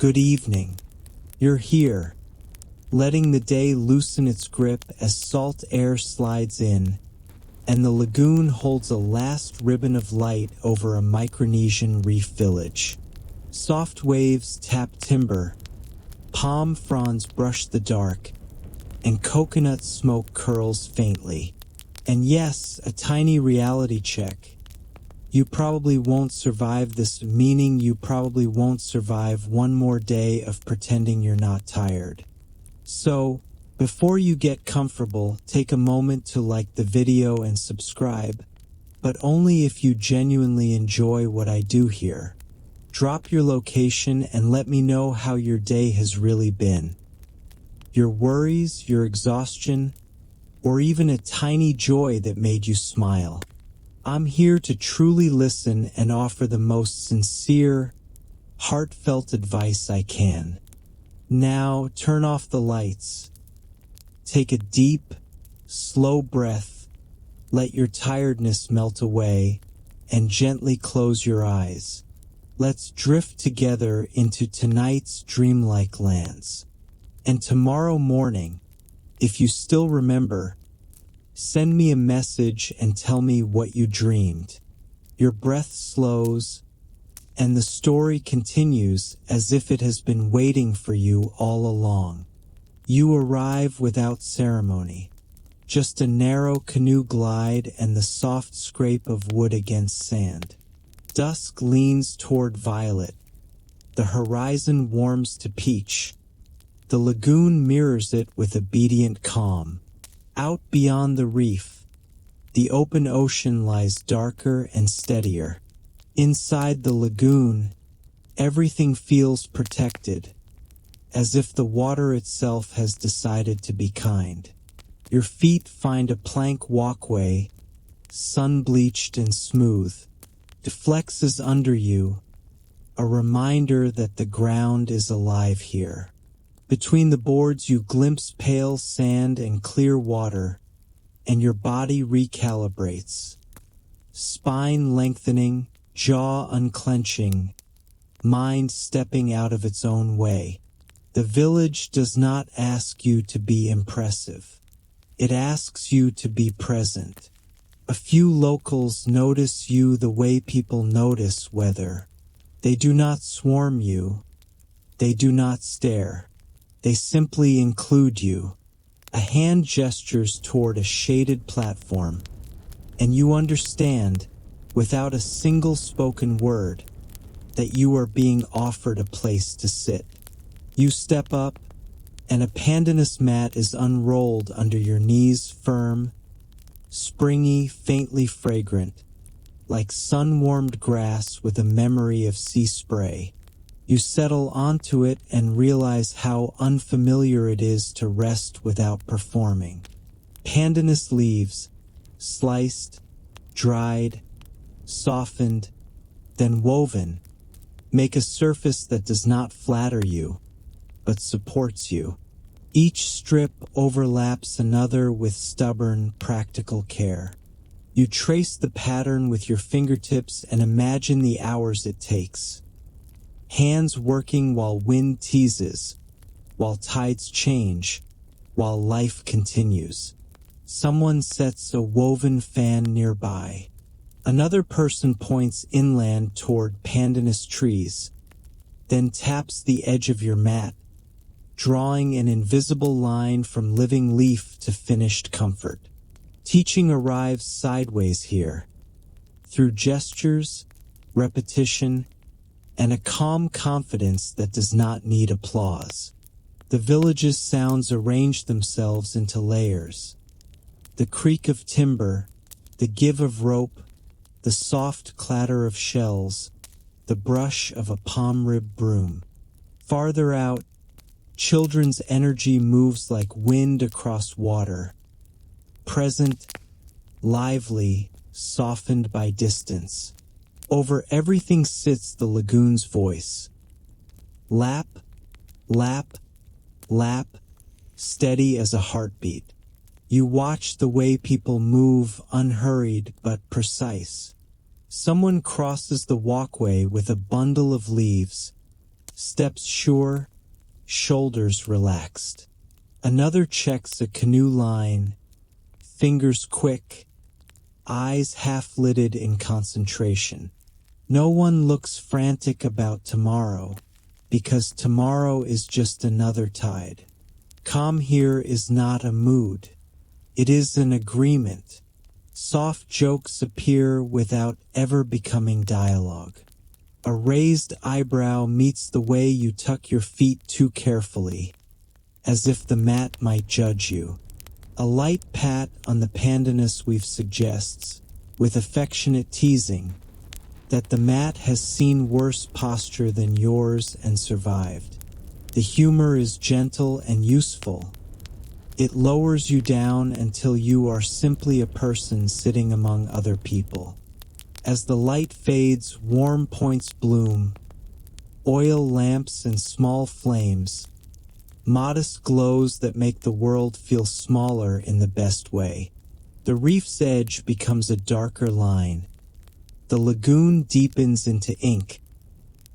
Good evening. You're here, letting the day loosen its grip as salt air slides in, and the lagoon holds a last ribbon of light over a Micronesian reef village. Soft waves tap timber, palm fronds brush the dark, and coconut smoke curls faintly. And yes, a tiny reality check. You probably won't survive this, meaning you probably won't survive one more day of pretending you're not tired. So, before you get comfortable, take a moment to like the video and subscribe, but only if you genuinely enjoy what I do here. Drop your location and let me know how your day has really been. Your worries, your exhaustion, or even a tiny joy that made you smile. I'm here to truly listen and offer the most sincere, heartfelt advice I can. Now, turn off the lights. Take a deep, slow breath, let your tiredness melt away, and gently close your eyes. Let's drift together into tonight's dreamlike lands. And tomorrow morning, if you still remember, send me a message and tell me what you dreamed. Your breath slows, and the story continues as if it has been waiting for you all along. You arrive without ceremony, just a narrow canoe glide and the soft scrape of wood against sand. Dusk leans toward violet. The horizon warms to peach. The lagoon mirrors it with obedient calm. Out beyond the reef, the open ocean lies darker and steadier. Inside the lagoon, everything feels protected, as if the water itself has decided to be kind. Your feet find a plank walkway, sun-bleached and smooth. It flexes under you, a reminder that the ground is alive here. Between the boards you glimpse pale sand and clear water, and your body recalibrates. Spine lengthening, jaw unclenching, mind stepping out of its own way. The village does not ask you to be impressive. It asks you to be present. A few locals notice you the way people notice weather. They do not swarm you. They do not stare. They simply include you. A hand gestures toward a shaded platform, and you understand, without a single spoken word, that you are being offered a place to sit. You step up, and a pandanus mat is unrolled under your knees, firm, springy, faintly fragrant, like sun-warmed grass with a memory of sea spray. You settle onto it and realize how unfamiliar it is to rest without performing. Pandanus leaves, sliced, dried, softened, then woven, make a surface that does not flatter you, but supports you. Each strip overlaps another with stubborn, practical care. You trace the pattern with your fingertips and imagine the hours it takes. Hands working while wind teases, while tides change, while life continues. Someone sets a woven fan nearby. Another person points inland toward pandanus trees, then taps the edge of your mat, drawing an invisible line from living leaf to finished comfort. Teaching arrives sideways here, through gestures, repetition, and a calm confidence that does not need applause. The village's sounds arrange themselves into layers. The creak of timber, the give of rope, the soft clatter of shells, the brush of a palm-rib broom. Farther out, children's energy moves like wind across water, present, lively, softened by distance. Over everything sits the lagoon's voice. Lap, lap, lap, steady as a heartbeat. You watch the way people move, unhurried but precise. Someone crosses the walkway with a bundle of leaves, steps sure, shoulders relaxed. Another checks a canoe line, fingers quick, eyes half-lidded in concentration. No one looks frantic about tomorrow, because tomorrow is just another tide. Calm here is not a mood. It is an agreement. Soft jokes appear without ever becoming dialogue. A raised eyebrow meets the way you tuck your feet too carefully, as if the mat might judge you. A light pat on the pandanus weave suggests, with affectionate teasing, that the mat has seen worse posture than yours and survived. The humor is gentle and useful. It lowers you down until you are simply a person sitting among other people. As the light fades, warm points bloom, oil lamps and small flames, modest glows that make the world feel smaller in the best way. The reef's edge becomes a darker line. The lagoon deepens into ink.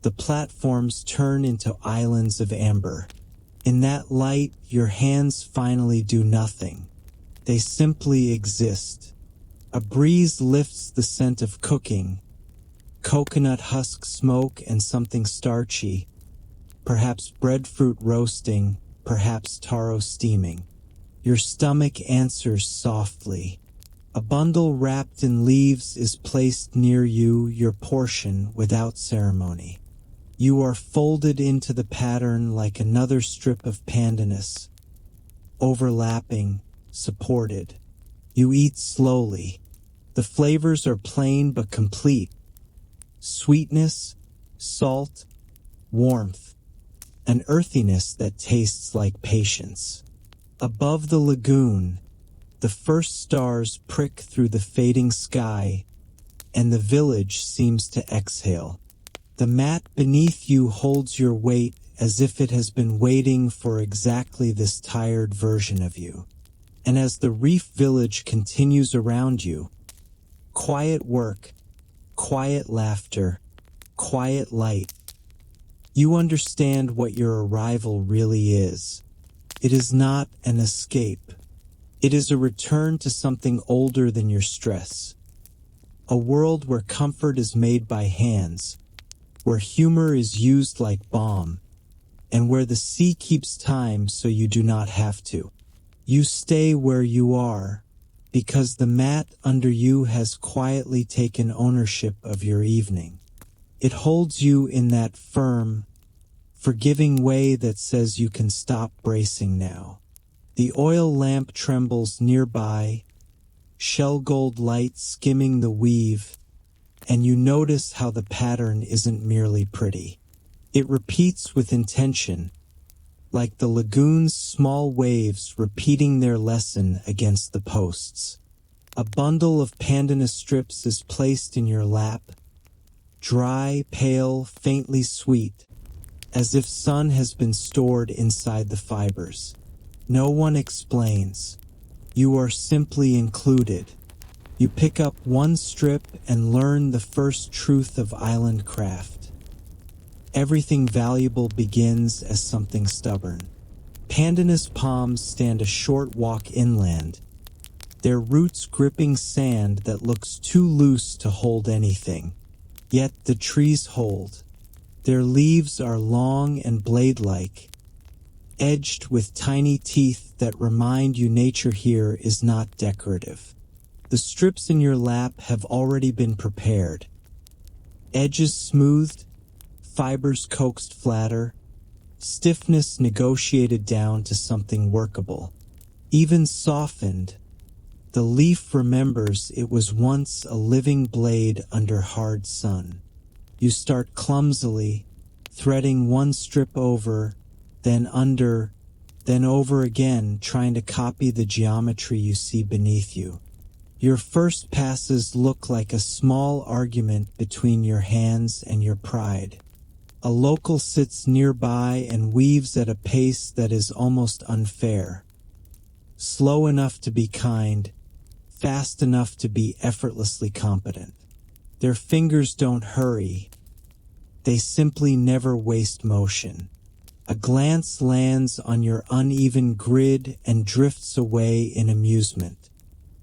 The platforms turn into islands of amber. In that light, your hands finally do nothing. They simply exist. A breeze lifts the scent of cooking, coconut husk smoke and something starchy, perhaps breadfruit roasting, perhaps taro steaming. Your stomach answers softly. A bundle wrapped in leaves is placed near you, your portion, without ceremony. You are folded into the pattern like another strip of pandanus, overlapping, supported. You eat slowly. The flavors are plain but complete. Sweetness, salt, warmth, an earthiness that tastes like patience. Above the lagoon, the first stars prick through the fading sky, and the village seems to exhale. The mat beneath you holds your weight as if it has been waiting for exactly this tired version of you. And as the reef village continues around you, quiet work, quiet laughter, quiet light, you understand what your arrival really is. It is not an escape. It is a return to something older than your stress. A world where comfort is made by hands, where humor is used like balm, and where the sea keeps time so you do not have to. You stay where you are, because the mat under you has quietly taken ownership of your evening. It holds you in that firm, forgiving way that says you can stop bracing now. The oil lamp trembles nearby, shell gold light skimming the weave, and you notice how the pattern isn't merely pretty. It repeats with intention, like the lagoon's small waves repeating their lesson against the posts. A bundle of pandanus strips is placed in your lap, dry, pale, faintly sweet, as if sun has been stored inside the fibers. No one explains. You are simply included. You pick up one strip and learn the first truth of island craft. Everything valuable begins as something stubborn. Pandanus palms stand a short walk inland, their roots gripping sand that looks too loose to hold anything. Yet the trees hold. Their leaves are long and blade-like, edged with tiny teeth that remind you nature here is not decorative. The strips in your lap have already been prepared. Edges smoothed, fibers coaxed flatter, stiffness negotiated down to something workable. Even softened, the leaf remembers it was once a living blade under hard sun. You start clumsily, threading one strip over, then under, then over again, trying to copy the geometry you see beneath you. Your first passes look like a small argument between your hands and your pride. A local sits nearby and weaves at a pace that is almost unfair. Slow enough to be kind, fast enough to be effortlessly competent. Their fingers don't hurry. They simply never waste motion. A glance lands on your uneven grid and drifts away in amusement.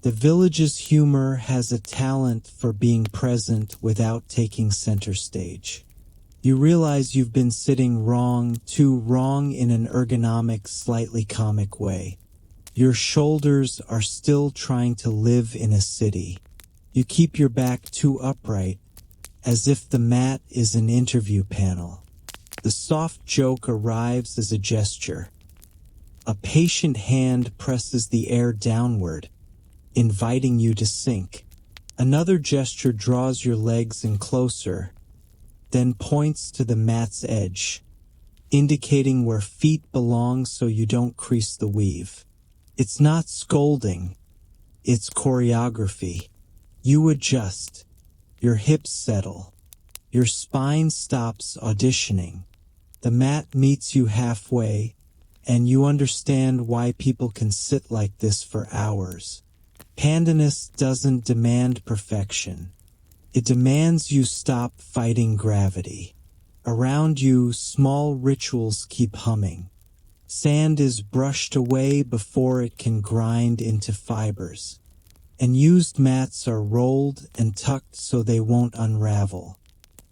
The village's humor has a talent for being present without taking center stage. You realize you've been sitting wrong, too wrong in an ergonomic, slightly comic way. Your shoulders are still trying to live in a city. You keep your back too upright, as if the mat is an interview panel. The soft joke arrives as a gesture. A patient hand presses the air downward, inviting you to sink. Another gesture draws your legs in closer, then points to the mat's edge, indicating where feet belong so you don't crease the weave. It's not scolding, it's choreography. You adjust, your hips settle, your spine stops auditioning. The mat meets you halfway, and you understand why people can sit like this for hours. Pandanus doesn't demand perfection. It demands you stop fighting gravity. Around you, small rituals keep humming. Sand is brushed away before it can grind into fibers. And used mats are rolled and tucked so they won't unravel.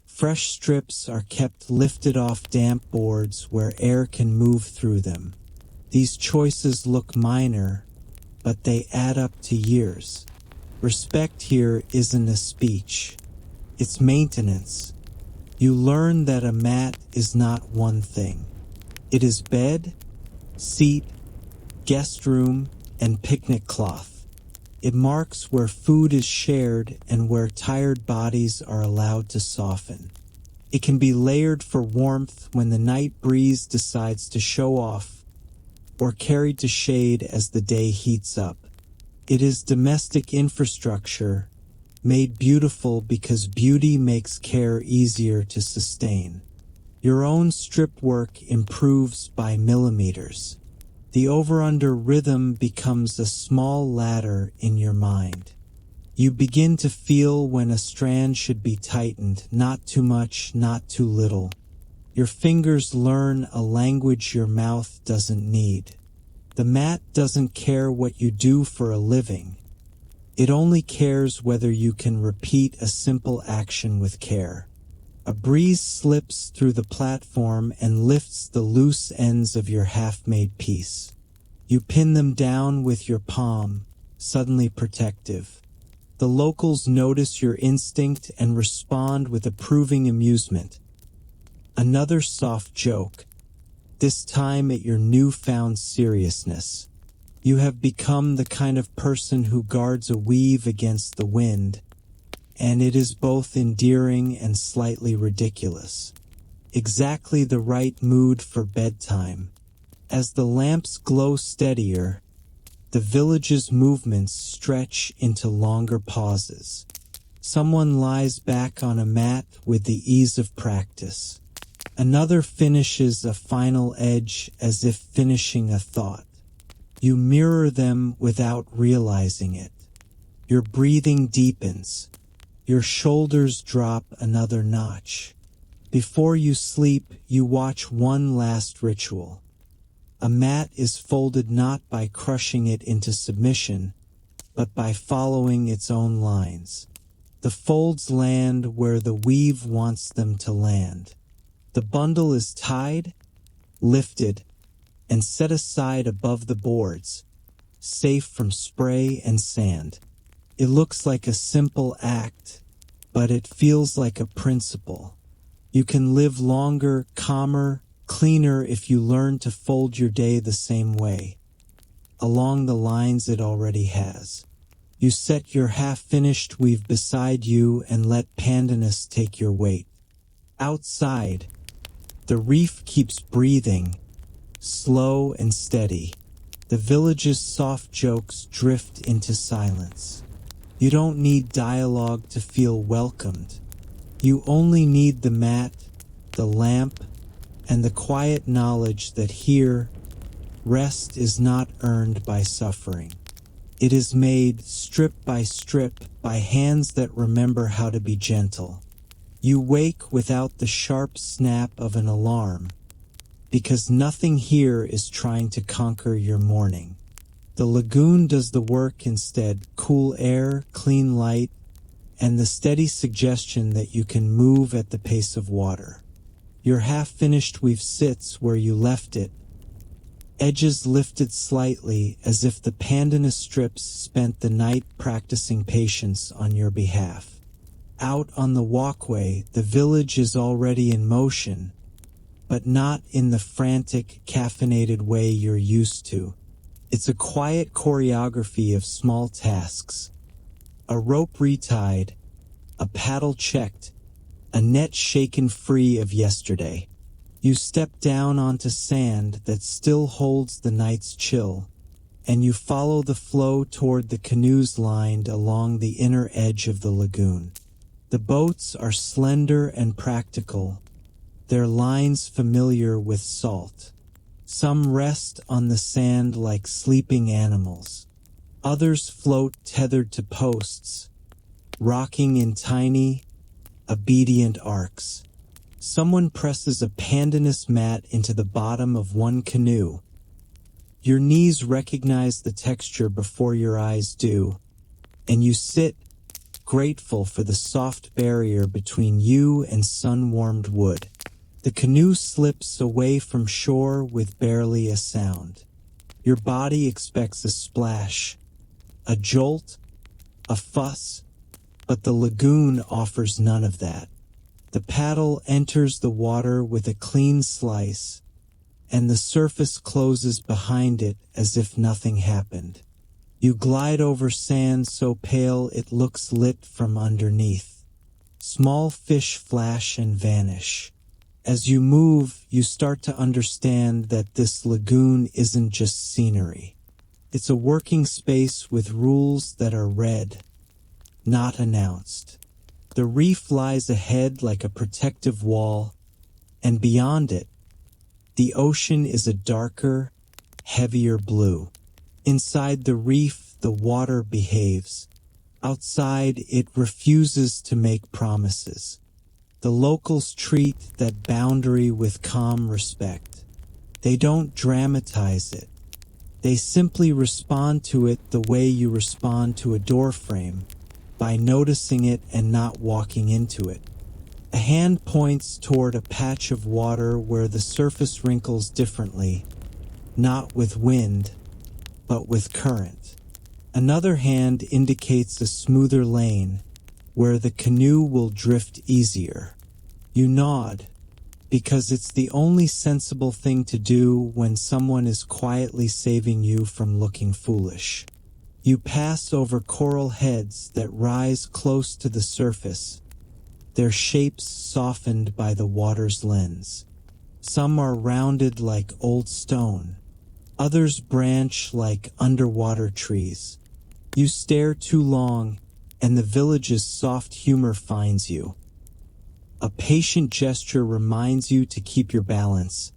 Fresh strips are kept lifted off damp boards where air can move through them. These choices look minor, but they add up to years. Respect here isn't a speech. It's maintenance. You learn that a mat is not one thing. It is bed, seat, guest room, and picnic cloth. It marks where food is shared and where tired bodies are allowed to soften. It can be layered for warmth when the night breeze decides to show off, or carried to shade as the day heats up. It is domestic infrastructure, made beautiful because beauty makes care easier to sustain. Your own strip work improves by millimeters. The over-under rhythm becomes a small ladder in your mind. You begin to feel when a strand should be tightened, not too much, not too little. Your fingers learn a language your mouth doesn't need. The mat doesn't care what you do for a living. It only cares whether you can repeat a simple action with care. A breeze slips through the platform and lifts the loose ends of your half-made piece. You pin them down with your palm, suddenly protective. The locals notice your instinct and respond with approving amusement. Another soft joke, this time at your newfound seriousness. You have become the kind of person who guards a weave against the wind, and it is both endearing and slightly ridiculous. Exactly the right mood for bedtime. As the lamps glow steadier, the village's movements stretch into longer pauses. Someone lies back on a mat with the ease of practice. Another finishes a final edge as if finishing a thought. You mirror them without realizing it. Your breathing deepens. Your shoulders drop another notch. Before you sleep, you watch one last ritual. A mat is folded not by crushing it into submission, but by following its own lines. The folds land where the weave wants them to land. The bundle is tied, lifted, and set aside above the boards, safe from spray and sand. It looks like a simple act, but it feels like a principle. You can live longer, calmer, cleaner if you learn to fold your day the same way, along the lines it already has. You set your half-finished weave beside you and let pandanus take your weight. Outside, the reef keeps breathing, slow and steady. The village's soft jokes drift into silence. You don't need dialogue to feel welcomed. You only need the mat, the lamp, and the quiet knowledge that here, rest is not earned by suffering. It is made strip by hands that remember how to be gentle. You wake without the sharp snap of an alarm, because nothing here is trying to conquer your morning. The lagoon does the work instead: cool air, clean light, and the steady suggestion that you can move at the pace of water. Your half-finished weave sits where you left it, edges lifted slightly as if the pandanus strips spent the night practicing patience on your behalf. Out on the walkway, the village is already in motion, but not in the frantic, caffeinated way you're used to. It's a quiet choreography of small tasks: a rope retied, a paddle checked, a net shaken free of yesterday. You step down onto sand that still holds the night's chill, and you follow the flow toward the canoes lined along the inner edge of the lagoon. The boats are slender and practical, their lines familiar with salt. Some rest on the sand like sleeping animals. Others float tethered to posts, rocking in tiny, obedient arcs. Someone presses a pandanus mat into the bottom of one canoe. Your knees recognize the texture before your eyes do, and you sit, grateful for the soft barrier between you and sun-warmed wood. The canoe slips away from shore with barely a sound. Your body expects a splash, a jolt, a fuss, but the lagoon offers none of that. The paddle enters the water with a clean slice, and the surface closes behind it as if nothing happened. You glide over sand so pale it looks lit from underneath. Small fish flash and vanish. As you move, you start to understand that this lagoon isn't just scenery. It's a working space with rules that are read, not announced. The reef lies ahead like a protective wall, and beyond it, the ocean is a darker, heavier blue. Inside the reef, the water behaves. Outside, it refuses to make promises. The locals treat that boundary with calm respect. They don't dramatize it. They simply respond to it the way you respond to a doorframe, by noticing it and not walking into it. A hand points toward a patch of water where the surface wrinkles differently, not with wind, but with current. Another hand indicates a smoother lane, where the canoe will drift easier. You nod, because it's the only sensible thing to do when someone is quietly saving you from looking foolish. You pass over coral heads that rise close to the surface, their shapes softened by the water's lens. Some are rounded like old stone, others branch like underwater trees. You stare too long, and the village's soft humor finds you. A patient gesture reminds you to keep your balance,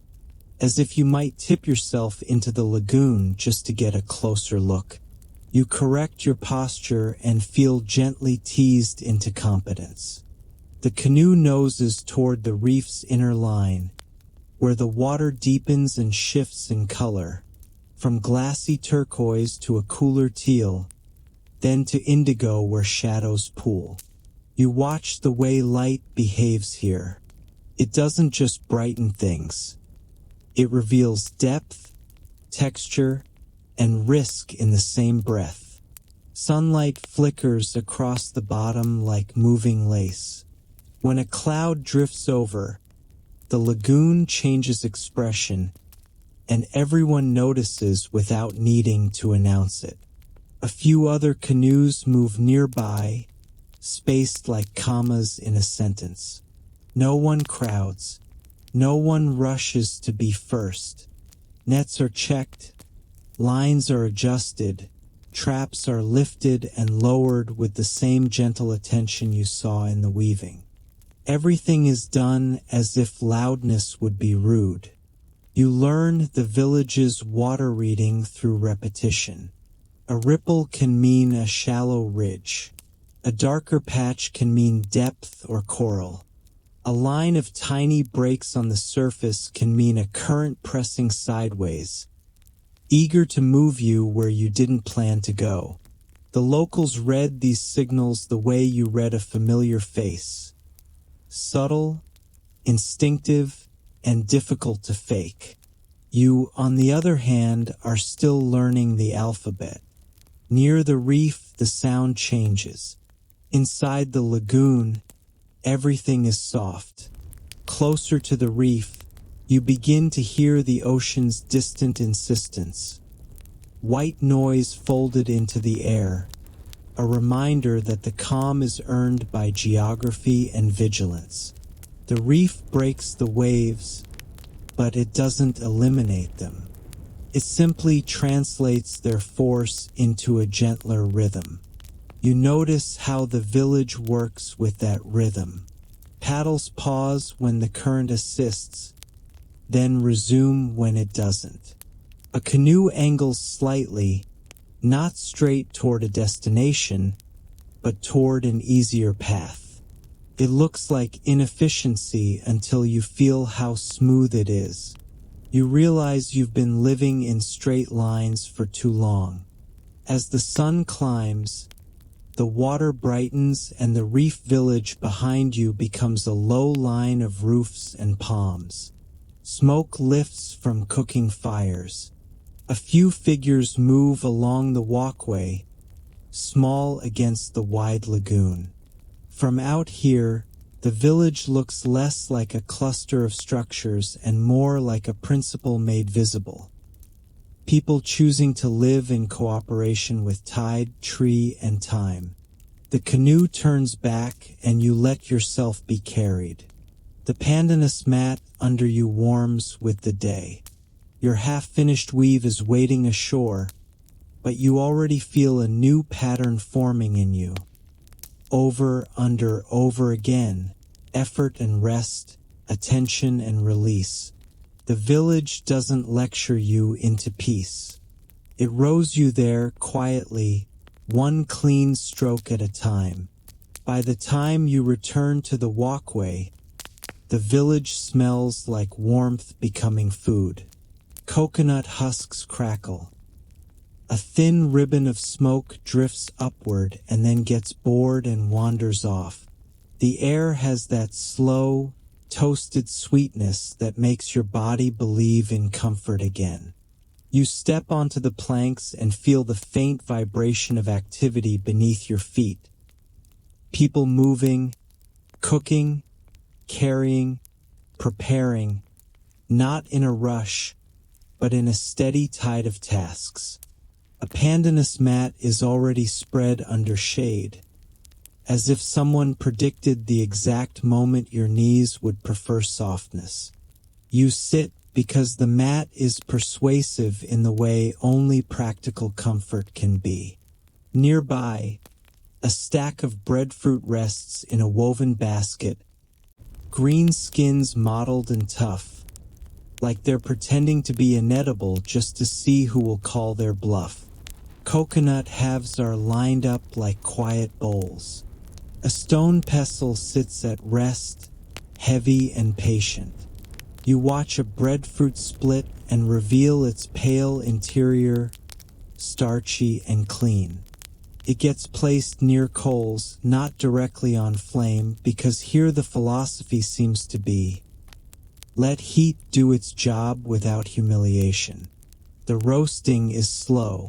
as if you might tip yourself into the lagoon just to get a closer look. You correct your posture and feel gently teased into competence. The canoe noses toward the reef's inner line, where the water deepens and shifts in color, from glassy turquoise to a cooler teal, then to indigo where shadows pool. You watch the way light behaves here. It doesn't just brighten things. It reveals depth, texture, and risk in the same breath. Sunlight flickers across the bottom like moving lace. When a cloud drifts over, the lagoon changes expression, and everyone notices without needing to announce it. A few other canoes move nearby, spaced like commas in a sentence. No one crowds. No one rushes to be first. Nets are checked, lines are adjusted, traps are lifted and lowered with the same gentle attention you saw in the weaving. Everything is done as if loudness would be rude. You learn the village's water reading through repetition. A ripple can mean a shallow ridge. A darker patch can mean depth or coral. A line of tiny breaks on the surface can mean a current pressing sideways, eager to move you where you didn't plan to go. The locals read these signals the way you read a familiar face. Subtle, instinctive, and difficult to fake. You, on the other hand, are still learning the alphabet. Near the reef, the sound changes. Inside the lagoon, everything is soft. Closer to the reef, you begin to hear the ocean's distant insistence. White noise folded into the air, a reminder that the calm is earned by geography and vigilance. The reef breaks the waves, but it doesn't eliminate them. It simply translates their force into a gentler rhythm. You notice how the village works with that rhythm. Paddles pause when the current assists, then resume when it doesn't. A canoe angles slightly, not straight toward a destination, but toward an easier path. It looks like inefficiency until you feel how smooth it is. You realize you've been living in straight lines for too long. As the sun climbs, the water brightens and the reef village behind you becomes a low line of roofs and palms. Smoke lifts from cooking fires. A few figures move along the walkway, small against the wide lagoon. From out here, the village looks less like a cluster of structures and more like a principle made visible. People choosing to live in cooperation with tide, tree, and time. The canoe turns back and you let yourself be carried. The pandanus mat under you warms with the day. Your half-finished weave is waiting ashore, but you already feel a new pattern forming in you. Over, under, over again, effort and rest, attention and release. The village doesn't lecture you into peace. It rows you there quietly, one clean stroke at a time. By the time you return to the walkway, the village smells like warmth becoming food. Coconut husks crackle. A thin ribbon of smoke drifts upward and then gets bored and wanders off. The air has that slow, toasted sweetness that makes your body believe in comfort again. You step onto the planks and feel the faint vibration of activity beneath your feet. People moving, cooking, carrying, preparing, not in a rush, but in a steady tide of tasks. A pandanus mat is already spread under shade, as if someone predicted the exact moment your knees would prefer softness. You sit because the mat is persuasive in the way only practical comfort can be. Nearby, a stack of breadfruit rests in a woven basket, green skins mottled and tough, like they're pretending to be inedible just to see who will call their bluff. Coconut halves are lined up like quiet bowls. A stone pestle sits at rest, heavy and patient. You watch a breadfruit split and reveal its pale interior, starchy and clean. It gets placed near coals, not directly on flame, because here the philosophy seems to be, let heat do its job without humiliation. The roasting is slow.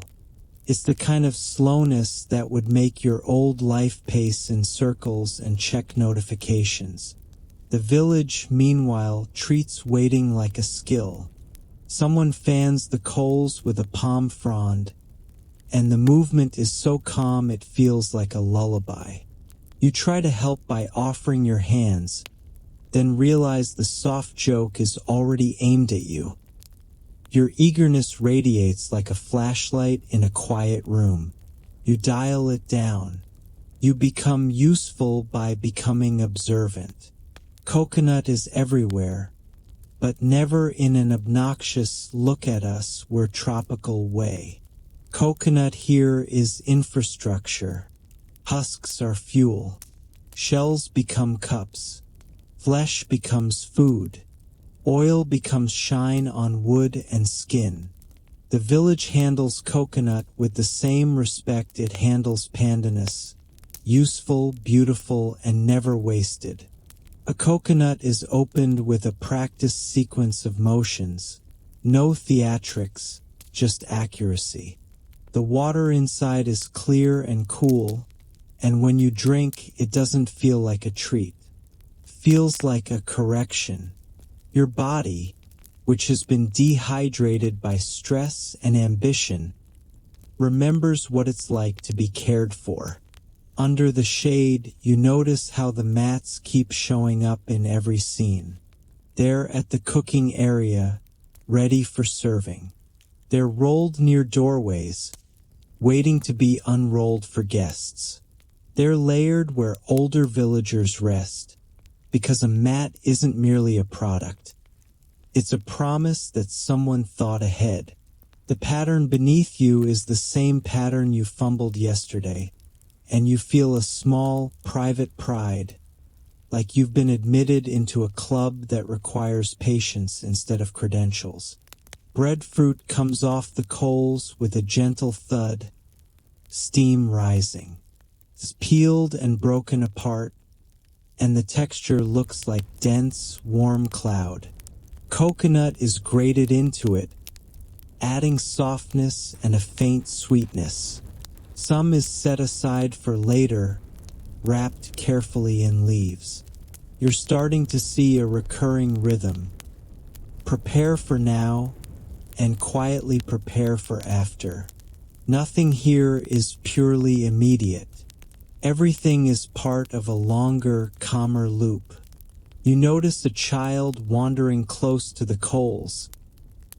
It's the kind of slowness that would make your old life pace in circles and check notifications. The village, meanwhile, treats waiting like a skill. Someone fans the coals with a palm frond, and the movement is so calm it feels like a lullaby. You try to help by offering your hands, then realize the soft joke is already aimed at you. Your eagerness radiates like a flashlight in a quiet room. You dial it down. You become useful by becoming observant. Coconut is everywhere, but never in an obnoxious look at us we're tropical way. Coconut here is infrastructure. Husks are fuel. Shells become cups. Flesh becomes food. Oil becomes shine on wood and skin. The village handles coconut with the same respect it handles pandanus, useful, beautiful, and never wasted. A coconut is opened with a practiced sequence of motions, no theatrics, just accuracy. The water inside is clear and cool, and when you drink, it doesn't feel like a treat. It feels like a correction. Your body, which has been dehydrated by stress and ambition, remembers what it's like to be cared for. Under the shade, you notice how the mats keep showing up in every scene. They're at the cooking area, ready for serving. They're rolled near doorways, waiting to be unrolled for guests. They're layered where older villagers rest, because a mat isn't merely a product. It's a promise that someone thought ahead. The pattern beneath you is the same pattern you fumbled yesterday, and you feel a small, private pride, like you've been admitted into a club that requires patience instead of credentials. Breadfruit comes off the coals with a gentle thud, steam rising. It's peeled and broken apart, and the texture looks like dense, warm cloud. Coconut is grated into it, adding softness and a faint sweetness. Some is set aside for later, wrapped carefully in leaves. You're starting to see a recurring rhythm. Prepare for now, and quietly prepare for after. Nothing here is purely immediate. Everything is part of a longer, calmer loop. You notice a child wandering close to the coals,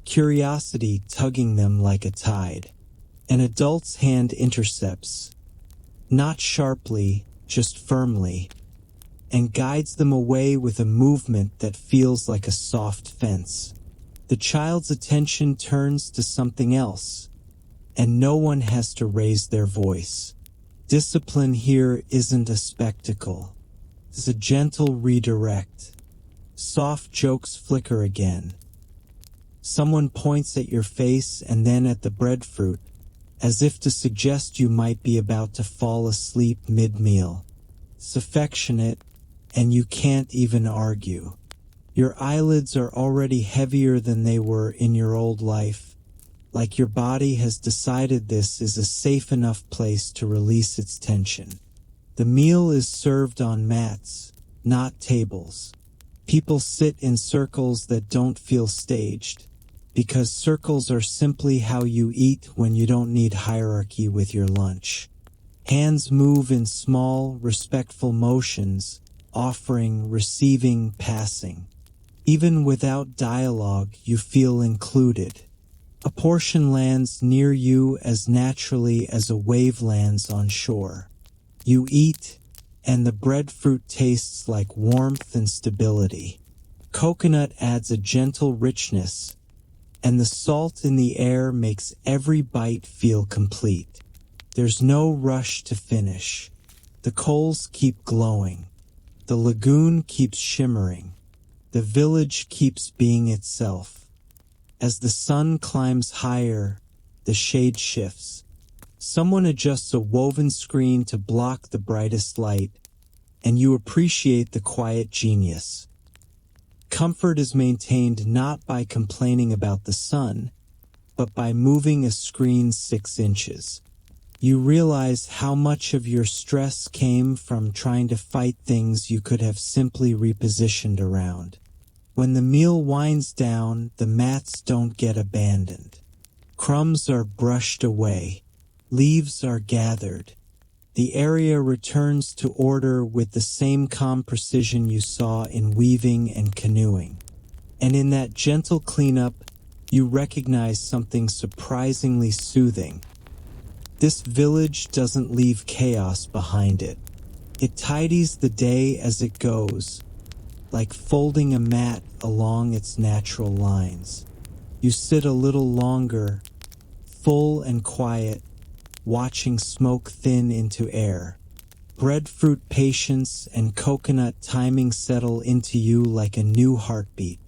curiosity tugging them like a tide. An adult's hand intercepts, not sharply, just firmly, and guides them away with a movement that feels like a soft fence. The child's attention turns to something else, and no one has to raise their voice. Discipline here isn't a spectacle. It's a gentle redirect. Soft jokes flicker again. Someone points at your face and then at the breadfruit, as if to suggest you might be about to fall asleep mid-meal. It's affectionate, and you can't even argue. Your eyelids are already heavier than they were in your old life, like your body has decided this is a safe enough place to release its tension. The meal is served on mats, not tables. People sit in circles that don't feel staged, because circles are simply how you eat when you don't need hierarchy with your lunch. Hands move in small, respectful motions, offering, receiving, passing. Even without dialogue, you feel included. A portion lands near you as naturally as a wave lands on shore. You eat, and the breadfruit tastes like warmth and stability. Coconut adds a gentle richness, and the salt in the air makes every bite feel complete. There's no rush to finish. The coals keep glowing. The lagoon keeps shimmering. The village keeps being itself. As the sun climbs higher, the shade shifts. Someone adjusts a woven screen to block the brightest light, and you appreciate the quiet genius. Comfort is maintained not by complaining about the sun, but by moving a screen 6 inches. You realize how much of your stress came from trying to fight things you could have simply repositioned around. When the meal winds down, the mats don't get abandoned. Crumbs are brushed away. Leaves are gathered. The area returns to order with the same calm precision you saw in weaving and canoeing. And in that gentle cleanup, you recognize something surprisingly soothing. This village doesn't leave chaos behind it. It tidies the day as it goes, like folding a mat along its natural lines. You sit a little longer, full and quiet, watching smoke thin into air. Breadfruit patience and coconut timing settle into you like a new heartbeat.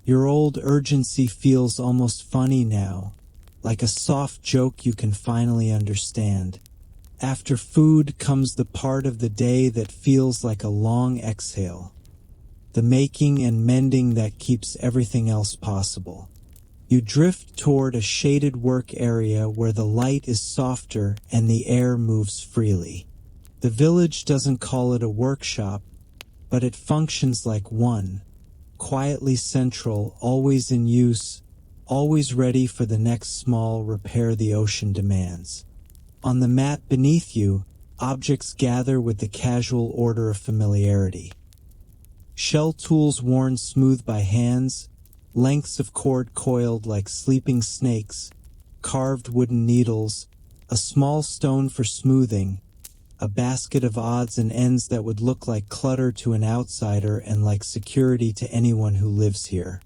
Your old urgency feels almost funny now, like a soft joke you can finally understand. After food comes the part of the day that feels like a long exhale. The making and mending that keeps everything else possible. You drift toward a shaded work area where the light is softer and the air moves freely. The village doesn't call it a workshop, but it functions like one, quietly central, always in use, always ready for the next small repair the ocean demands. On the mat beneath you, objects gather with the casual order of familiarity. Shell tools worn smooth by hands, lengths of cord coiled like sleeping snakes, carved wooden needles, a small stone for smoothing, a basket of odds and ends that would look like clutter to an outsider and like security to anyone who lives here.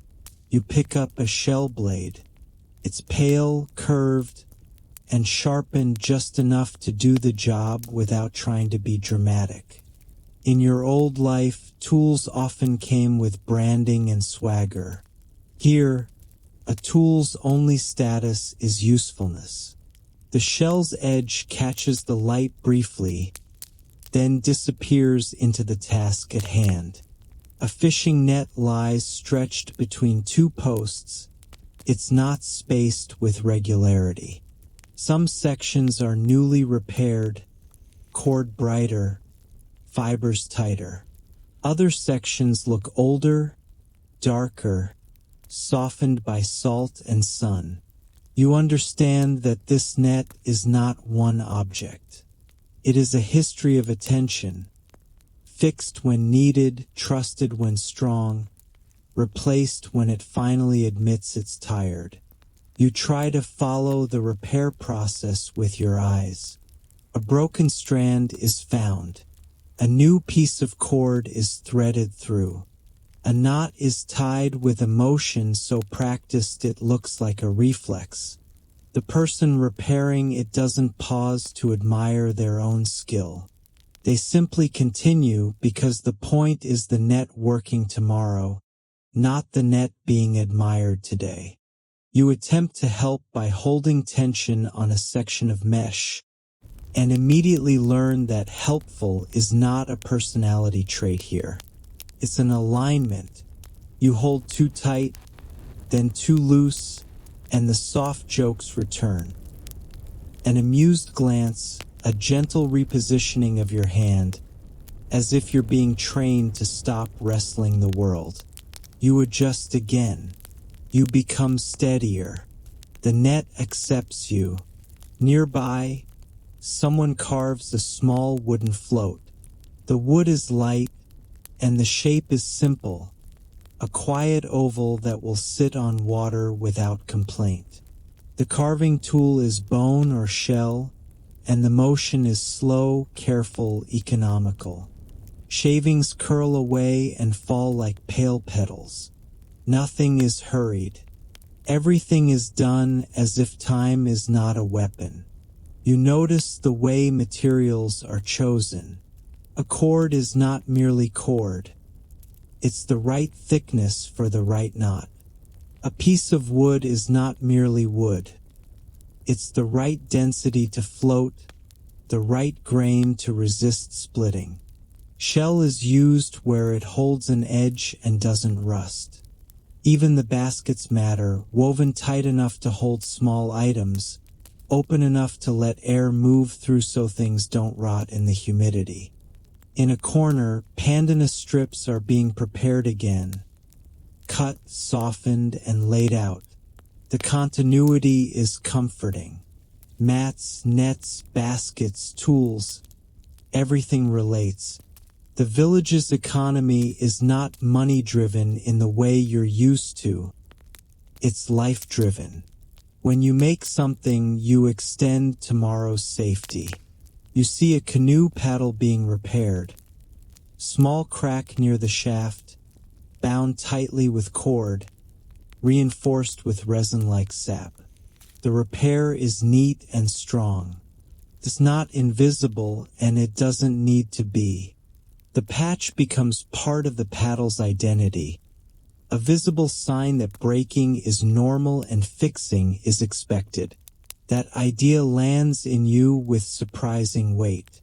You pick up a shell blade. It's pale, curved, and sharpened just enough to do the job without trying to be dramatic. In your old life, tools often came with branding and swagger. Here, a tool's only status is usefulness. The shell's edge catches the light briefly, then disappears into the task at hand. A fishing net lies stretched between two posts. It's not spaced with regularity. Some sections are newly repaired, cord brighter, fibers tighter. Other sections look older, darker, softened by salt and sun. You understand that this net is not one object. It is a history of attention, fixed when needed, trusted when strong, replaced when it finally admits it's tired. You try to follow the repair process with your eyes. A broken strand is found. A new piece of cord is threaded through. A knot is tied with emotion so practiced it looks like a reflex. The person repairing it doesn't pause to admire their own skill. They simply continue because the point is the net working tomorrow, not the net being admired today. You attempt to help by holding tension on a section of mesh, and immediately learn that helpful is not a personality trait here. It's an alignment. You hold too tight, then too loose, and the soft jokes return. An amused glance, a gentle repositioning of your hand, as if you're being trained to stop wrestling the world. You adjust again. You become steadier. The net accepts you. Nearby, someone carves a small wooden float. The wood is light, and the shape is simple, a quiet oval that will sit on water without complaint. The carving tool is bone or shell, and the motion is slow, careful, economical. Shavings curl away and fall like pale petals. Nothing is hurried. Everything is done as if time is not a weapon. You notice the way materials are chosen. A cord is not merely cord. It's the right thickness for the right knot. A piece of wood is not merely wood. It's the right density to float, the right grain to resist splitting. Shell is used where it holds an edge and doesn't rust. Even the baskets matter, woven tight enough to hold small items, open enough to let air move through so things don't rot in the humidity. In a corner, pandanus strips are being prepared again, cut, softened, and laid out. The continuity is comforting. Mats, nets, baskets, tools, everything relates. The village's economy is not money-driven in the way you're used to. It's life-driven. When you make something, you extend tomorrow's safety. You see a canoe paddle being repaired. Small crack near the shaft, bound tightly with cord, reinforced with resin-like sap. The repair is neat and strong. It's not invisible, and it doesn't need to be. The patch becomes part of the paddle's identity, a visible sign that breaking is normal and fixing is expected. That idea lands in you with surprising weight.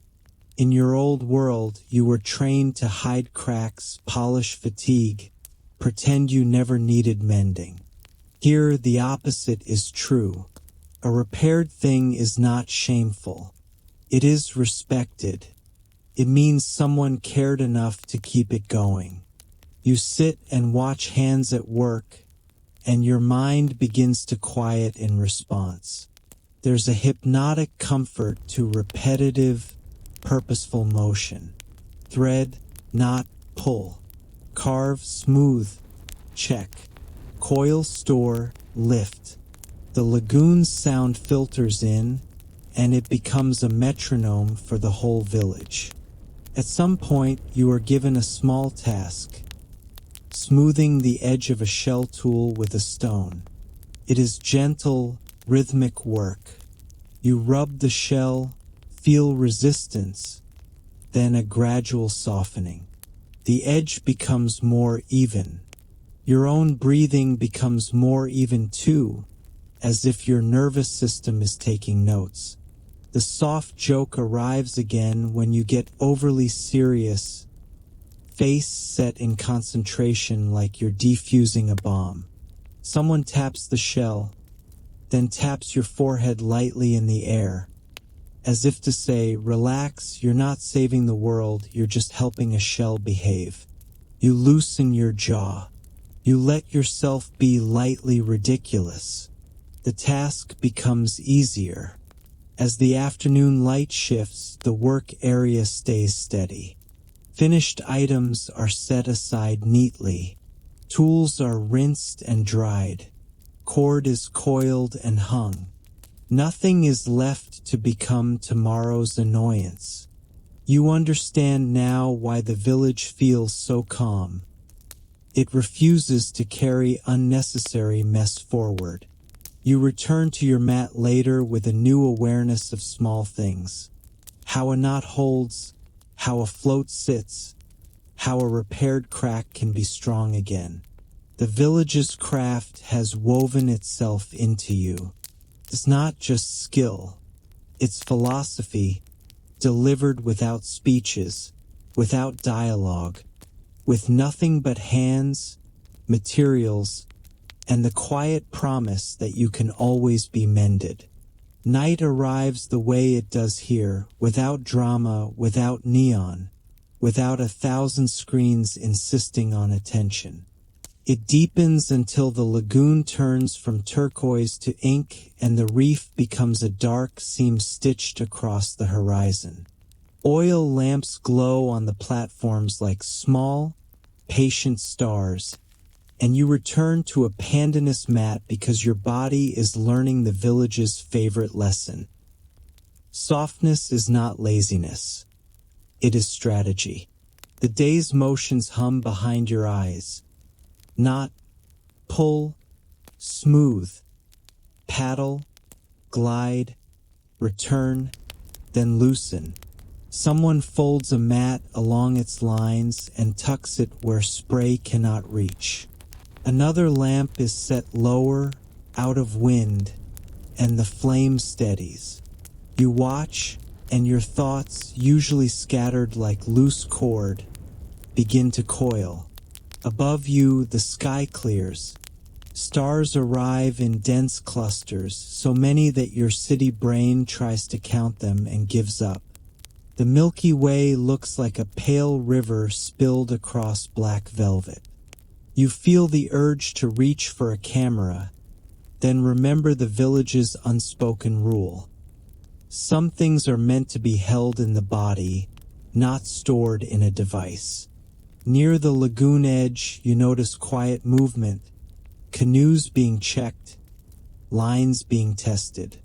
In your old world, you were trained to hide cracks, polish fatigue, pretend you never needed mending. Here, the opposite is true. A repaired thing is not shameful. It is respected. It means someone cared enough to keep it going. You sit and watch hands at work, and your mind begins to quiet in response. There's a hypnotic comfort to repetitive, purposeful motion. Thread, knot, pull. Carve, smooth, check. Coil, store, lift. The lagoon's sound filters in, and it becomes a metronome for the whole village. At some point, you are given a small task, smoothing the edge of a shell tool with a stone. It is gentle, rhythmic work. You rub the shell, feel resistance, then a gradual softening. The edge becomes more even. Your own breathing becomes more even too, as if your nervous system is taking notes. The soft joke arrives again when you get overly serious, face set in concentration like you're defusing a bomb. Someone taps the shell, then taps your forehead lightly in the air, as if to say, relax, you're not saving the world, you're just helping a shell behave. You loosen your jaw. You let yourself be lightly ridiculous. The task becomes easier. As the afternoon light shifts, the work area stays steady. Finished items are set aside neatly. Tools are rinsed and dried. Cord is coiled and hung. Nothing is left to become tomorrow's annoyance. You understand now why the village feels so calm. It refuses to carry unnecessary mess forward. You return to your mat later with a new awareness of small things. How a knot holds, how a float sits, how a repaired crack can be strong again. The village's craft has woven itself into you. It's not just skill, it's philosophy, delivered without speeches, without dialogue, with nothing but hands, materials, and the quiet promise that you can always be mended. Night arrives the way it does here, without drama, without neon, without 1,000 screens insisting on attention. It deepens until the lagoon turns from turquoise to ink and the reef becomes a dark seam stitched across the horizon. Oil lamps glow on the platforms like small, patient stars, and you return to a pandanus mat because your body is learning the village's favorite lesson. Softness is not laziness. It is strategy. The day's motions hum behind your eyes. Knot, pull, smooth, paddle, glide, return, then loosen. Someone folds a mat along its lines and tucks it where spray cannot reach. Another lamp is set lower, out of wind, and the flame steadies. You watch, and your thoughts, usually scattered like loose cord, begin to coil. Above you, the sky clears. Stars arrive in dense clusters, so many that your city brain tries to count them and gives up. The Milky Way looks like a pale river spilled across black velvet. You feel the urge to reach for a camera, then remember the village's unspoken rule. Some things are meant to be held in the body, not stored in a device. Near the lagoon edge, you notice quiet movement, canoes being checked, lines being tested.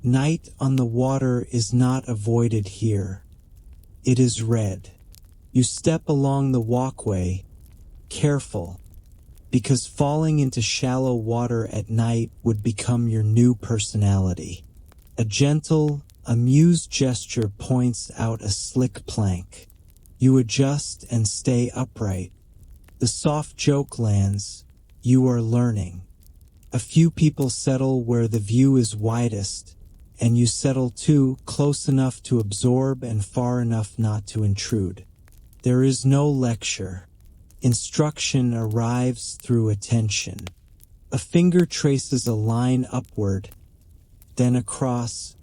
Night on the water is not avoided here. It is read. You step along the walkway, careful, because falling into shallow water at night would become your new personality. A gentle, A mused gesture points out a slick plank. You adjust and stay upright. The soft joke lands. You are learning. A few people settle where the view is widest, and you settle too, close enough to absorb and far enough not to intrude. There is no lecture. Instruction arrives through attention. A finger traces a line upward, then across,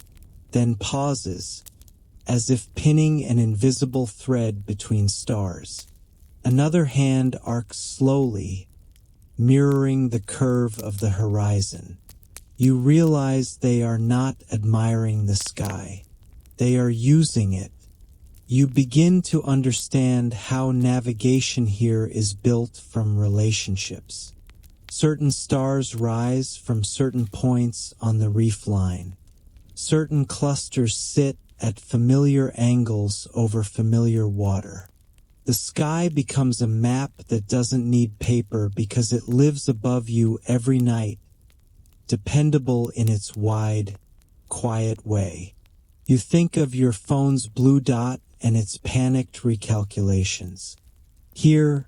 then pauses, as if pinning an invisible thread between stars. Another hand arcs slowly, mirroring the curve of the horizon. You realize they are not admiring the sky. They are using it. You begin to understand how navigation here is built from relationships. Certain stars rise from certain points on the reef line. Certain clusters sit at familiar angles over familiar water. The sky becomes a map that doesn't need paper because it lives above you every night, dependable in its wide, quiet way. You think of your phone's blue dot and its panicked recalculations. Here,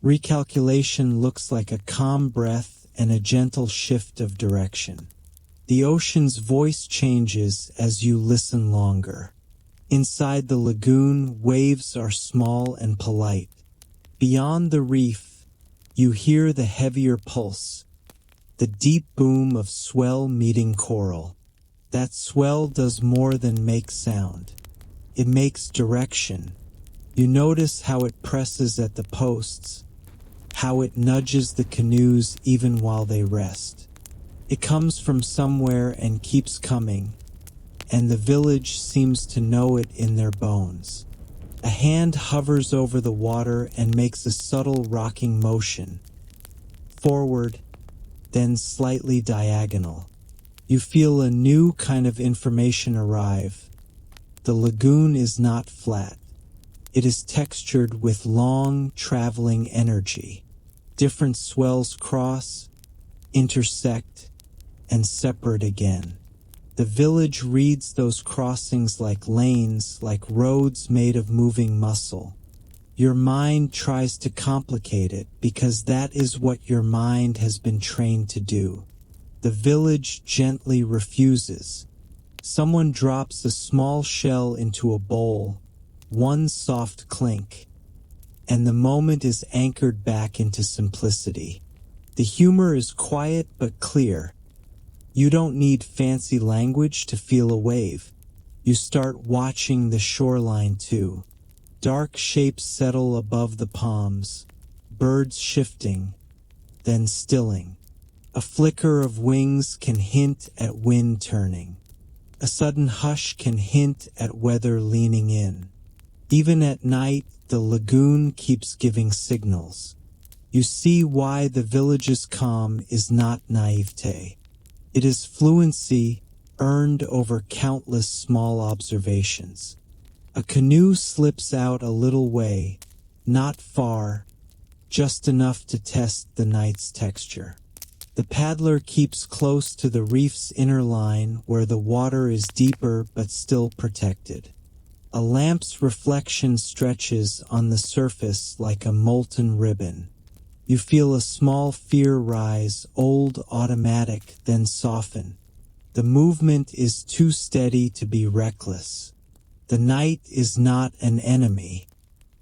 recalculation looks like a calm breath and a gentle shift of direction. The ocean's voice changes as you listen longer. Inside the lagoon, waves are small and polite. Beyond the reef, you hear the heavier pulse, the deep boom of swell meeting coral. That swell does more than make sound. It makes direction. You notice how it presses at the posts, how it nudges the canoes even while they rest. It comes from somewhere and keeps coming, and the village seems to know it in their bones. A hand hovers over the water and makes a subtle rocking motion, forward, then slightly diagonal. You feel a new kind of information arrive. The lagoon is not flat. It is textured with long, traveling energy. Different swells cross, intersect, and separate again. The village reads those crossings like lanes, like roads made of moving muscle. Your mind tries to complicate it because that is what your mind has been trained to do. The village gently refuses. Someone drops a small shell into a bowl, one soft clink, and the moment is anchored back into simplicity. The humor is quiet but clear. You don't need fancy language to feel a wave. You start watching the shoreline too. Dark shapes settle above the palms, birds shifting, then stilling. A flicker of wings can hint at wind turning. A sudden hush can hint at weather leaning in. Even at night, the lagoon keeps giving signals. You see why the village's calm is not naivete. It is fluency earned over countless small observations. A canoe slips out a little way, not far, just enough to test the night's texture. The paddler keeps close to the reef's inner line where the water is deeper but still protected. A lamp's reflection stretches on the surface like a molten ribbon. You feel a small fear rise, old, automatic, then soften. The movement is too steady to be reckless. The night is not an enemy.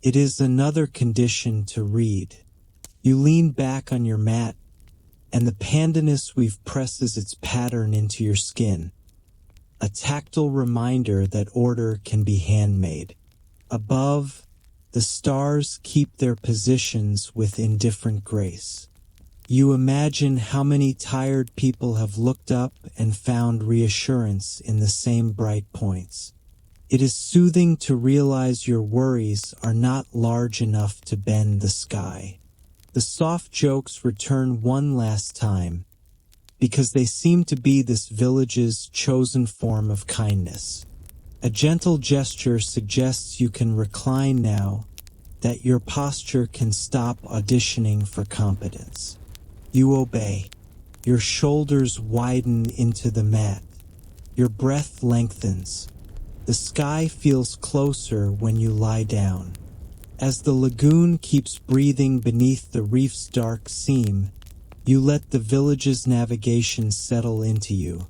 It is another condition to read. You lean back on your mat, and the pandanus weave presses its pattern into your skin. A tactile reminder that order can be handmade. Above, the stars keep their positions with indifferent grace. You imagine how many tired people have looked up and found reassurance in the same bright points. It is soothing to realize your worries are not large enough to bend the sky. The soft jokes return one last time, because they seem to be this village's chosen form of kindness. A gentle gesture suggests you can recline now, that your posture can stop auditioning for competence. You obey. Your shoulders widen into the mat. Your breath lengthens. The sky feels closer when you lie down. As the lagoon keeps breathing beneath the reef's dark seam, you let the village's navigation settle into you.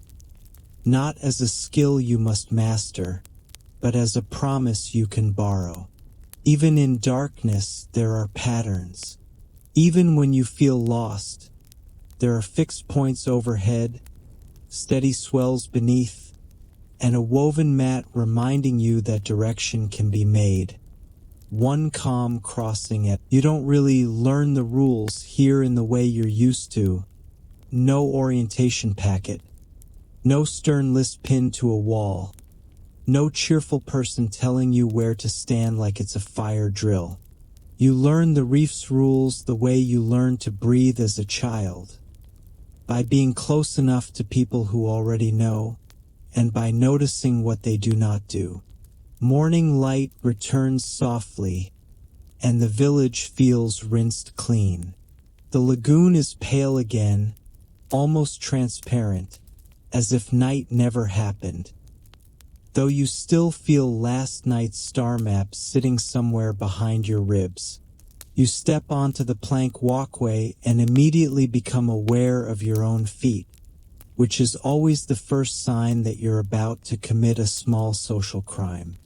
Not as a skill you must master, but as a promise you can borrow. Even in darkness, there are patterns. Even when you feel lost, there are fixed points overhead, steady swells beneath, and a woven mat reminding you that direction can be made. One calm crossing at. You don't really learn the rules here in the way you're used to. No orientation packet. No stern list pinned to a wall. No cheerful person telling you where to stand like it's a fire drill. You learn the reef's rules the way you learn to breathe as a child. By being close enough to people who already know, and by noticing what they do not do. Morning light returns softly, and the village feels rinsed clean. The lagoon is pale again, almost transparent, as if night never happened. Though you still feel last night's star map sitting somewhere behind your ribs. You step onto the plank walkway and immediately become aware of your own feet, which is always the first sign that you're about to commit a small social crime.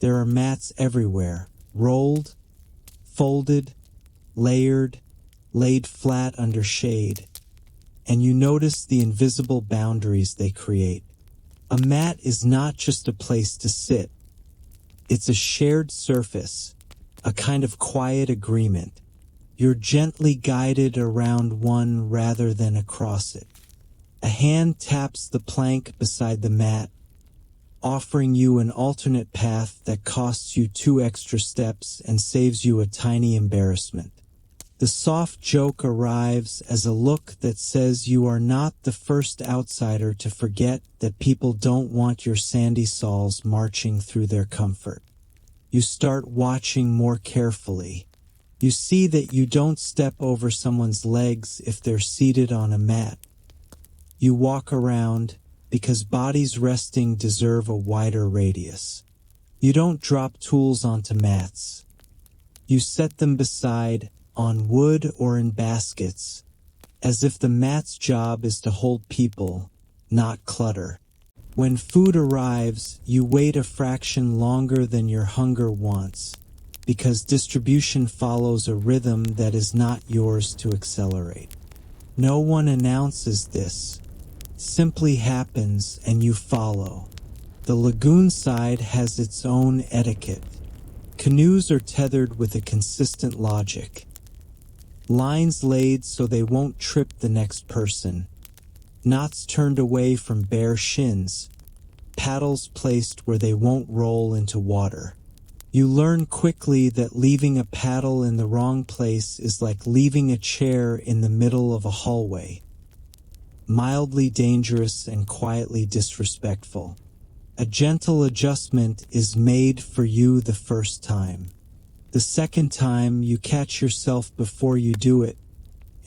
There are mats everywhere, rolled, folded, layered, laid flat under shade, and you notice the invisible boundaries they create. A mat is not just a place to sit. It's a shared surface, a kind of quiet agreement. You're gently guided around one rather than across it. A hand taps the plank beside the mat, offering you an alternate path that costs you 2 extra steps and saves you a tiny embarrassment. The soft joke arrives as a look that says you are not the first outsider to forget that people don't want your sandy soles marching through their comfort. You start watching more carefully. You see that you don't step over someone's legs if they're seated on a mat. You walk around, because bodies resting deserve a wider radius. You don't drop tools onto mats. You set them beside, on wood or in baskets, as if the mat's job is to hold people, not clutter. When food arrives, you wait a fraction longer than your hunger wants, because distribution follows a rhythm that is not yours to accelerate. No one announces this. Simply happens and you follow. The lagoon side has its own etiquette. Canoes are tethered with a consistent logic. Lines laid so they won't trip the next person. Knots turned away from bare shins. Paddles placed where they won't roll into water. You learn quickly that leaving a paddle in the wrong place is like leaving a chair in the middle of a hallway. Mildly dangerous and quietly disrespectful. A gentle adjustment is made for you the first time. The second time, you catch yourself before you do it,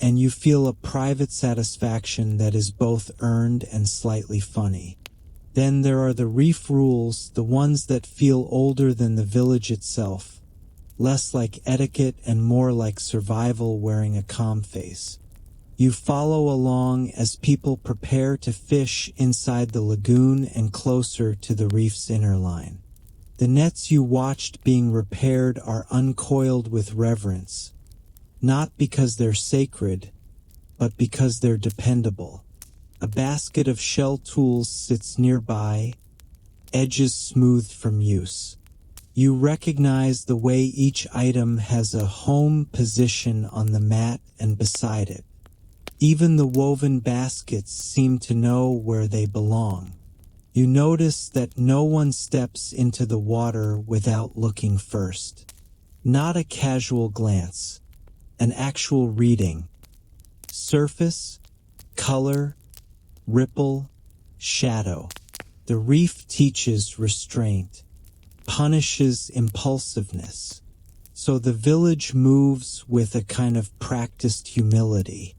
and you feel a private satisfaction that is both earned and slightly funny. Then there are the reef rules, the ones that feel older than the village itself, less like etiquette and more like survival wearing a calm face. You follow along as people prepare to fish inside the lagoon and closer to the reef's inner line. The nets you watched being repaired are uncoiled with reverence, not because they're sacred, but because they're dependable. A basket of shell tools sits nearby, edges smoothed from use. You recognize the way each item has a home position on the mat and beside it. Even the woven baskets seem to know where they belong. You notice that no one steps into the water without looking first. Not a casual glance, an actual reading. Surface, color, ripple, shadow. The reef teaches restraint, punishes impulsiveness. So the village moves with a kind of practiced humility.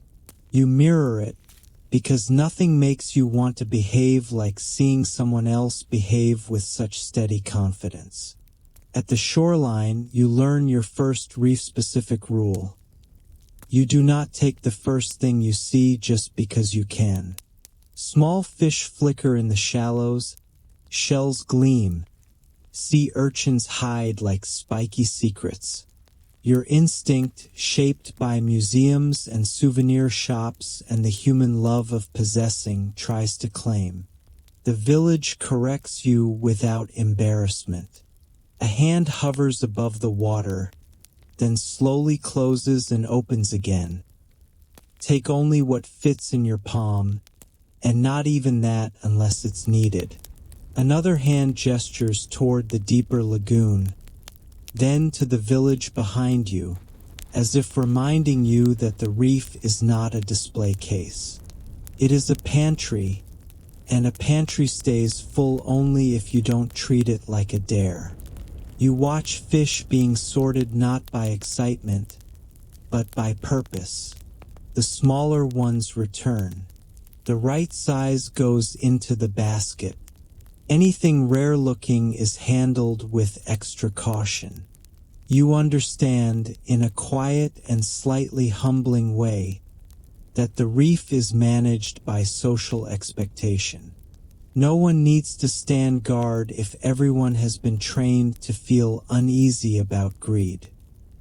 You mirror it, because nothing makes you want to behave like seeing someone else behave with such steady confidence. At the shoreline, you learn your first reef-specific rule. You do not take the first thing you see just because you can. Small fish flicker in the shallows, shells gleam, sea urchins hide like spiky secrets. Your instinct, shaped by museums and souvenir shops and the human love of possessing, tries to claim. The village corrects you without embarrassment. A hand hovers above the water, then slowly closes and opens again. Take only what fits in your palm, and not even that unless it's needed. Another hand gestures toward the deeper lagoon, then to the village behind you, as if reminding you that the reef is not a display case. It is a pantry, and a pantry stays full only if you don't treat it like a dare. You watch fish being sorted not by excitement, but by purpose. The smaller ones return. The right size goes into the basket. Anything rare-looking is handled with extra caution. You understand, in a quiet and slightly humbling way, that the reef is managed by social expectation. No one needs to stand guard if everyone has been trained to feel uneasy about greed.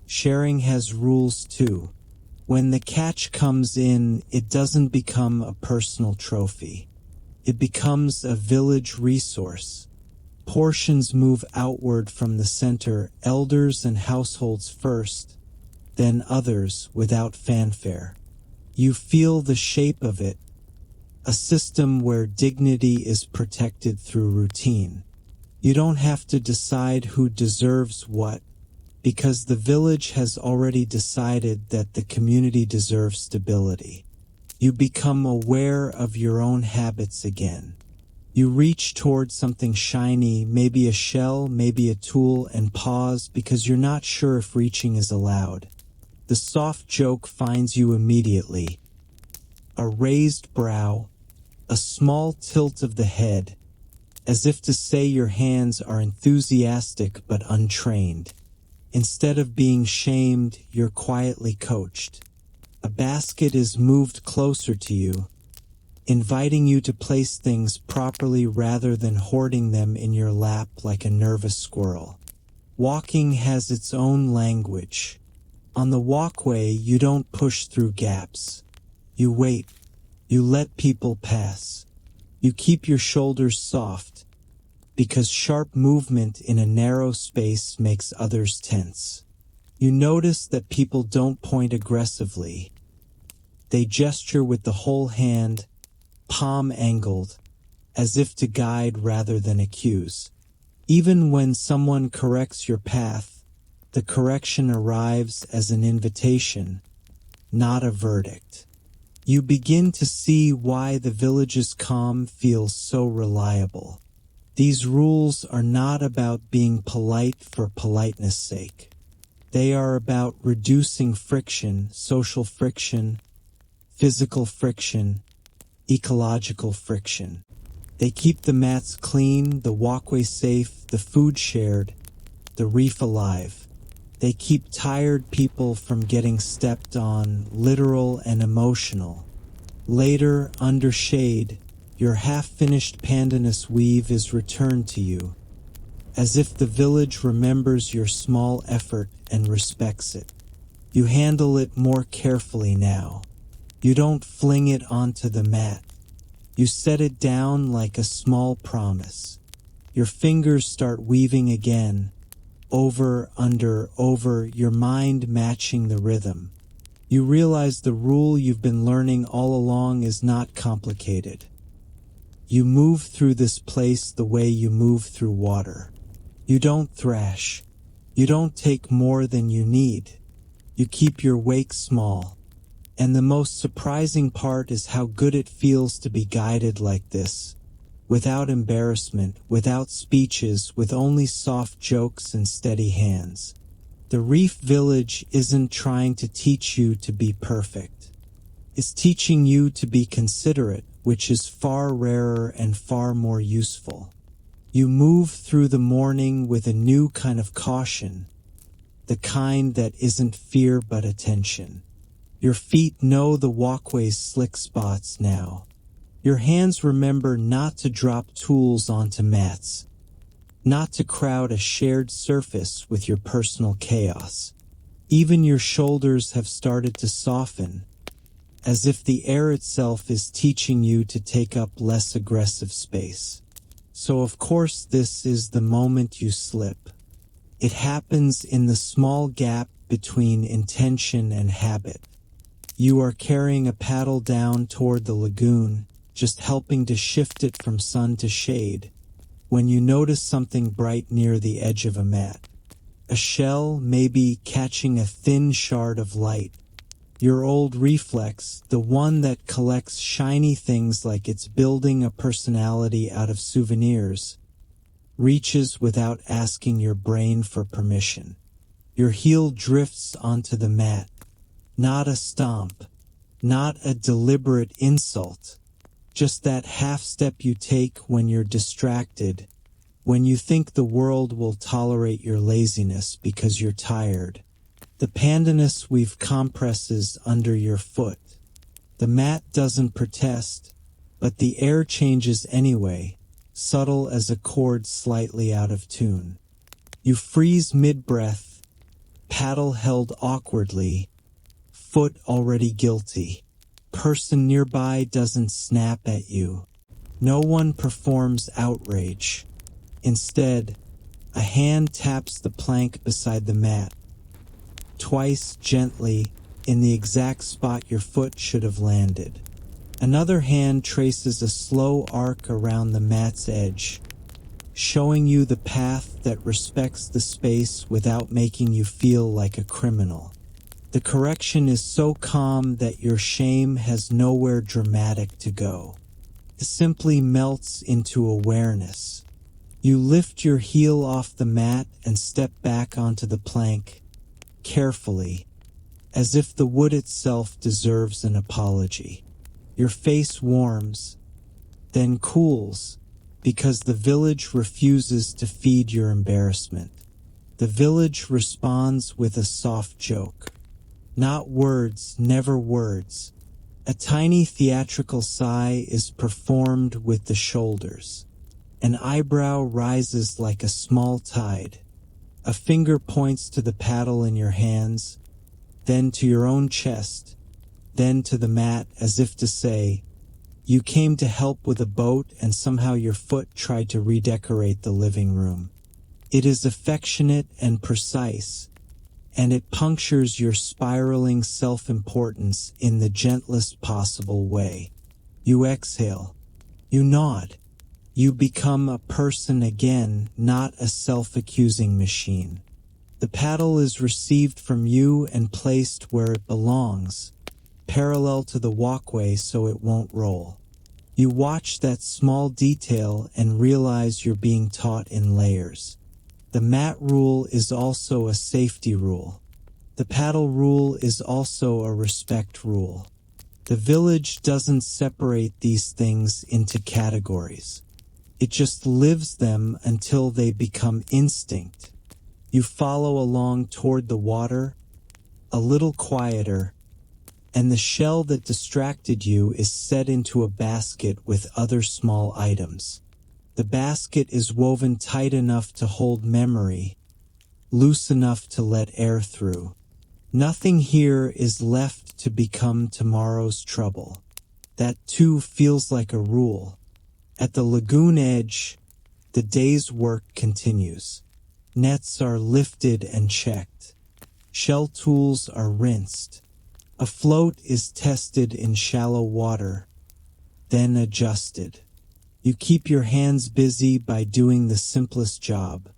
Sharing has rules too. When the catch comes in, it doesn't become a personal trophy. It becomes a village resource. Portions move outward from the center, elders and households first, then others without fanfare. You feel the shape of it, a system where dignity is protected through routine. You don't have to decide who deserves what, because the village has already decided that the community deserves stability. You become aware of your own habits again. You reach toward something shiny, maybe a shell, maybe a tool, and pause because you're not sure if reaching is allowed. The soft joke finds you immediately. A raised brow, a small tilt of the head, as if to say your hands are enthusiastic but untrained. Instead of being shamed, you're quietly coached. A basket is moved closer to you, inviting you to place things properly rather than hoarding them in your lap like a nervous squirrel. Walking has its own language. On the walkway, you don't push through gaps. You wait. You let people pass. You keep your shoulders soft, because sharp movement in a narrow space makes others tense. You notice that people don't point aggressively. They gesture with the whole hand, palm angled, as if to guide rather than accuse. Even when someone corrects your path, the correction arrives as an invitation, not a verdict. You begin to see why the village's calm feels so reliable. These rules are not about being polite for politeness' sake. They are about reducing friction, social friction, physical friction, ecological friction. They keep the mats clean, the walkway safe, the food shared, the reef alive. They keep tired people from getting stepped on, literal and emotional. Later, under shade, your half-finished pandanus weave is returned to you, as if the village remembers your small effort and respects it. You handle it more carefully now. You don't fling it onto the mat. You set it down like a small promise. Your fingers start weaving again, over, under, over, your mind matching the rhythm. You realize the rule you've been learning all along is not complicated. You move through this place the way you move through water. You don't thrash. You don't take more than you need. You keep your wake small. And the most surprising part is how good it feels to be guided like this, without embarrassment, without speeches, with only soft jokes and steady hands. The reef village isn't trying to teach you to be perfect. is teaching you to be considerate, which is far rarer and far more useful. You move through the morning with a new kind of caution, the kind that isn't fear but attention. Your feet know the walkway's slick spots now. Your hands remember not to drop tools onto mats, not to crowd a shared surface with your personal chaos. Even your shoulders have started to soften, as if the air itself is teaching you to take up less aggressive space. So of course this is the moment you slip. It happens in the small gap between intention and habit. You are carrying a paddle down toward the lagoon, just helping to shift it from sun to shade, when you notice something bright near the edge of a mat. A shell, maybe catching a thin shard of light. Your old reflex, the one that collects shiny things like it's building a personality out of souvenirs, reaches without asking your brain for permission. Your heel drifts onto the mat. Not a stomp, not a deliberate insult, just that half step you take when you're distracted, when you think the world will tolerate your laziness because you're tired. The pandanus weave compresses under your foot. The mat doesn't protest, but the air changes anyway, subtle as a chord slightly out of tune. You freeze mid-breath, paddle held awkwardly, foot already guilty. Person nearby doesn't snap at you. No one performs outrage. Instead, a hand taps the plank beside the mat, twice gently, in the exact spot your foot should have landed. Another hand traces a slow arc around the mat's edge, showing you the path that respects the space without making you feel like a criminal. The correction is so calm that your shame has nowhere dramatic to go. It simply melts into awareness. You lift your heel off the mat and step back onto the plank, carefully, as if the wood itself deserves an apology. Your face warms, then cools, because the village refuses to feed your embarrassment. The village responds with a soft joke. Not words, never words. A tiny theatrical sigh is performed with the shoulders. An eyebrow rises like a small tide. A finger points to the paddle in your hands, then to your own chest, then to the mat as if to say, you came to help with a boat and somehow your foot tried to redecorate the living room. It is affectionate and precise, and it punctures your spiraling self-importance in the gentlest possible way. You exhale. You nod. You become a person again, not a self-accusing machine. The paddle is received from you and placed where it belongs, parallel to the walkway so it won't roll. You watch that small detail and realize you're being taught in layers. The mat rule is also a safety rule. The paddle rule is also a respect rule. The village doesn't separate these things into categories. It just lives them until they become instinct. You follow along toward the water, a little quieter, and the shell that distracted you is set into a basket with other small items. The basket is woven tight enough to hold memory, loose enough to let air through. Nothing here is left to become tomorrow's trouble. That too feels like a rule. At the lagoon edge, the day's work continues. Nets are lifted and checked. Shell tools are rinsed. A float is tested in shallow water, then adjusted. You keep your hands busy by doing the simplest job,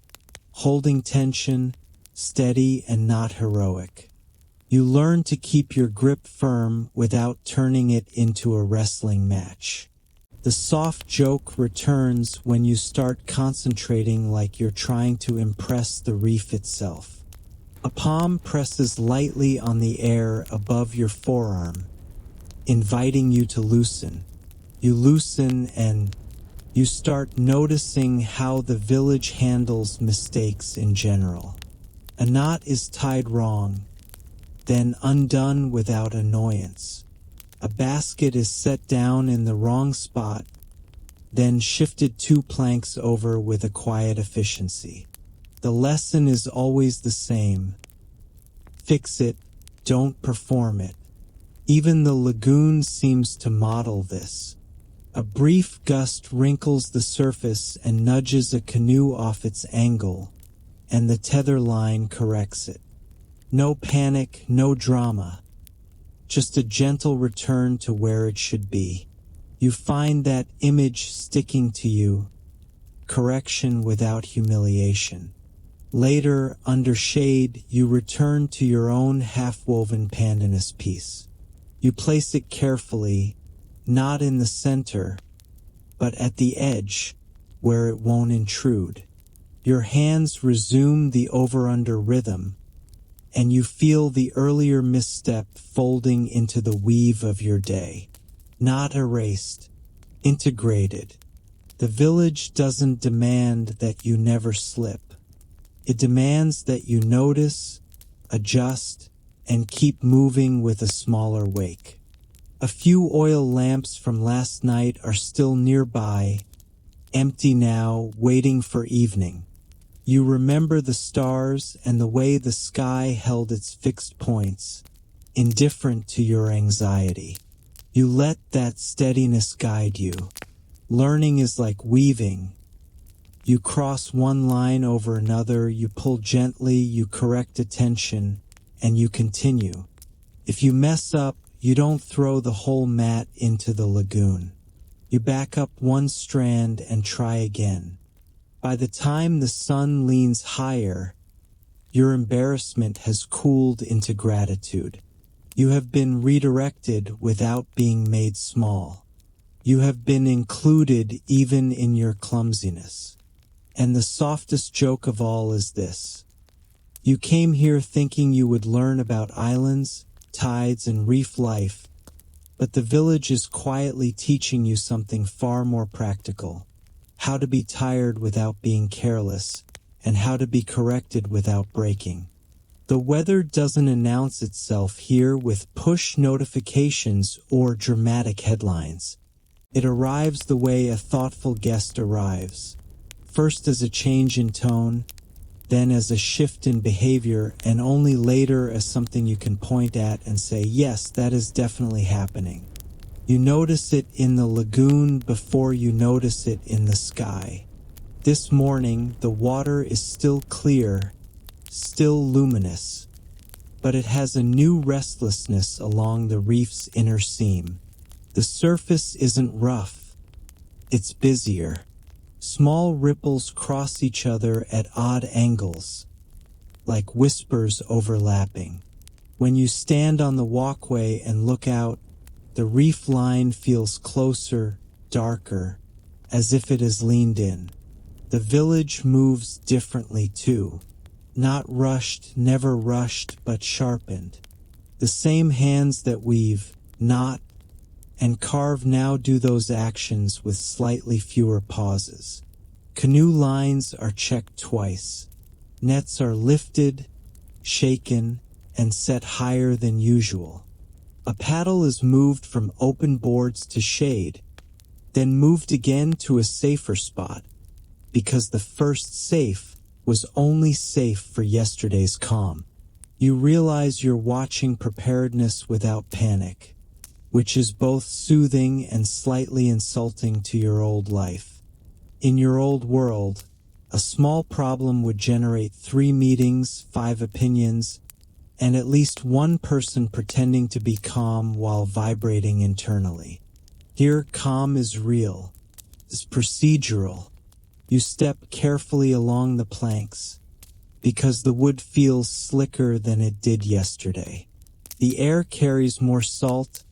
holding tension, steady and not heroic. You learn to keep your grip firm without turning it into a wrestling match. The soft joke returns when you start concentrating like you're trying to impress the reef itself. A palm presses lightly on the air above your forearm, inviting you to loosen. You loosen and you start noticing how the village handles mistakes in general. A knot is tied wrong, then undone without annoyance. A basket is set down in the wrong spot, then shifted 2 planks over with a quiet efficiency. The lesson is always the same. Fix it, don't perform it. Even the lagoon seems to model this. A brief gust wrinkles the surface and nudges a canoe off its angle, and the tether line corrects it. No panic, no drama. Just a gentle return to where it should be. You find that image sticking to you. Correction without humiliation. Later, under shade, you return to your own half-woven pandanus piece. You place it carefully, not in the center, but at the edge, where it won't intrude. Your hands resume the over-under rhythm, and you feel the earlier misstep folding into the weave of your day. Not erased, integrated. The village doesn't demand that you never slip. It demands that you notice, adjust, and keep moving with a smaller wake. A few oil lamps from last night are still nearby, empty now, waiting for evening. You remember the stars and the way the sky held its fixed points, indifferent to your anxiety. You let that steadiness guide you. Learning is like weaving. You cross one line over another, you pull gently, you correct attention, and you continue. If you mess up, you don't throw the whole mat into the lagoon. You back up one strand and try again. By the time the sun leans higher, your embarrassment has cooled into gratitude. You have been redirected without being made small. You have been included even in your clumsiness. And the softest joke of all is this. You came here thinking you would learn about islands, tides, and reef life, but the village is quietly teaching you something far more practical. How to be tired without being careless, and how to be corrected without breaking. The weather doesn't announce itself here with push notifications or dramatic headlines. It arrives the way a thoughtful guest arrives. First as a change in tone, then as a shift in behavior, and only later as something you can point at and say, yes, that is definitely happening. You notice it in the lagoon before you notice it in the sky. This morning, the water is still clear, still luminous, but it has a new restlessness along the reef's inner seam. The surface isn't rough, it's busier. Small ripples cross each other at odd angles, like whispers overlapping. When you stand on the walkway and look out, the reef line feels closer, darker, as if it has leaned in. The village moves differently too. Not rushed, never rushed, but sharpened. The same hands that weave, knot, and carve now do those actions with slightly fewer pauses. Canoe lines are checked twice. Nets are lifted, shaken, and set higher than usual. A paddle is moved from open boards to shade, then moved again to a safer spot, because the first safe was only safe for yesterday's calm. You realize you're watching preparedness without panic, which is both soothing and slightly insulting to your old life. In your old world, a small problem would generate 3 meetings, 5 opinions, and at least one person pretending to be calm while vibrating internally. Here, calm is real, is procedural. You step carefully along the planks, because the wood feels slicker than it did yesterday. The air carries more salt,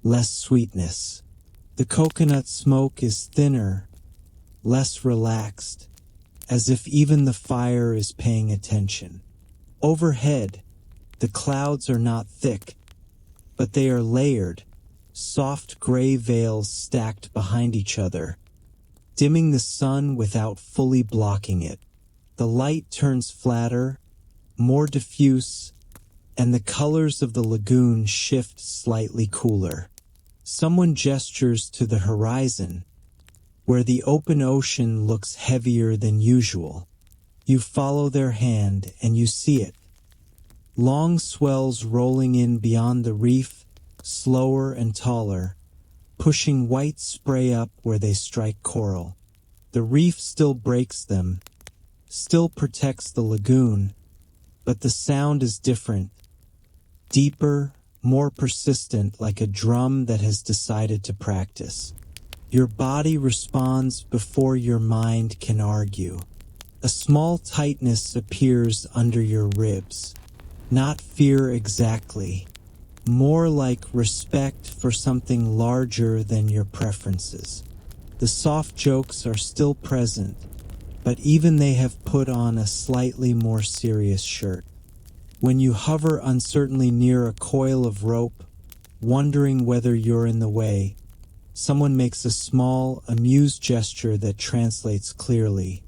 less sweetness. The coconut smoke is thinner, less relaxed, as if even the fire is paying attention. Overhead, the clouds are not thick, but they are layered, soft gray veils stacked behind each other, dimming the sun without fully blocking it. The light turns flatter, more diffuse, and the colors of the lagoon shift slightly cooler. Someone gestures to the horizon, where the open ocean looks heavier than usual. You follow their hand and you see it. Long swells rolling in beyond the reef, slower and taller, pushing white spray up where they strike coral. The reef still breaks them, still protects the lagoon, but the sound is different, deeper, more persistent, like a drum that has decided to practice. Your body responds before your mind can argue. A small tightness appears under your ribs. Not fear exactly, more like respect for something larger than your preferences. The soft jokes are still present, but even they have put on a slightly more serious shirt. When you hover uncertainly near a coil of rope, wondering whether you're in the way, someone makes a small, amused gesture that translates clearly.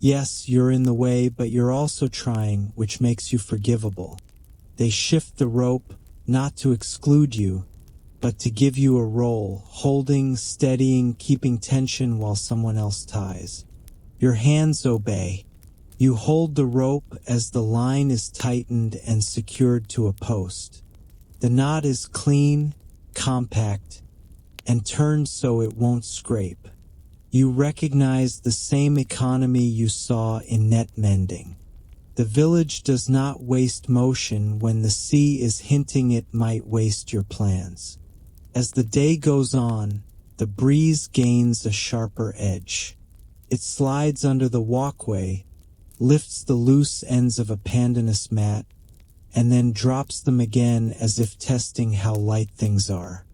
Yes, you're in the way, but you're also trying, which makes you forgivable. They shift the rope, not to exclude you, but to give you a role, holding, steadying, keeping tension while someone else ties. Your hands obey. You hold the rope as the line is tightened and secured to a post. The knot is clean, compact, and turned so it won't scrape. You recognize the same economy you saw in net mending. The village does not waste motion when the sea is hinting it might waste your plans. As the day goes on, the breeze gains a sharper edge. It slides under the walkway, lifts the loose ends of a pandanus mat, and then drops them again as if testing how light things are.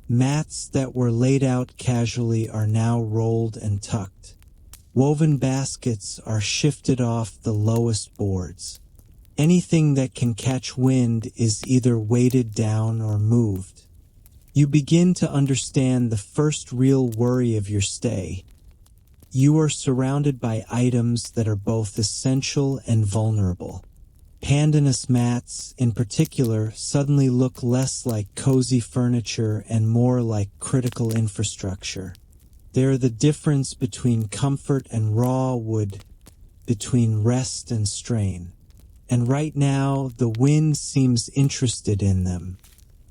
Mats that were laid out casually are now rolled and tucked. Woven baskets are shifted off the lowest boards. Anything that can catch wind is either weighted down or moved. You begin to understand the first real worry of your stay. You are surrounded by items that are both essential and vulnerable. Pandanus mats, in particular, suddenly look less like cozy furniture and more like critical infrastructure. They are the difference between comfort and raw wood, between rest and strain. And right now, the wind seems interested in them.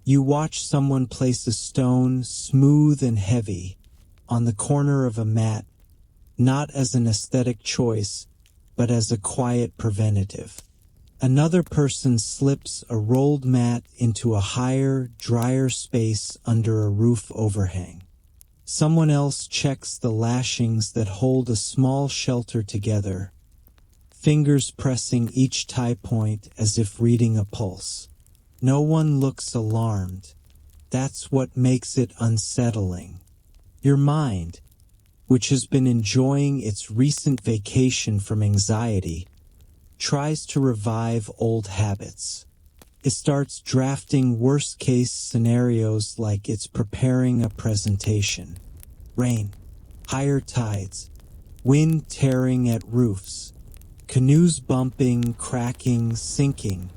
You watch someone place a stone, smooth and heavy, on the corner of a mat, not as an aesthetic choice, but as a quiet preventative. Another person slips a rolled mat into a higher, drier space under a roof overhang. Someone else checks the lashings that hold a small shelter together, fingers pressing each tie point as if reading a pulse. No one looks alarmed. That's what makes it unsettling. Your mind, which has been enjoying its recent vacation from anxiety, tries to revive old habits. It starts drafting worst-case scenarios like it's preparing a presentation. Rain, higher tides, wind tearing at roofs, canoes bumping, cracking, sinking.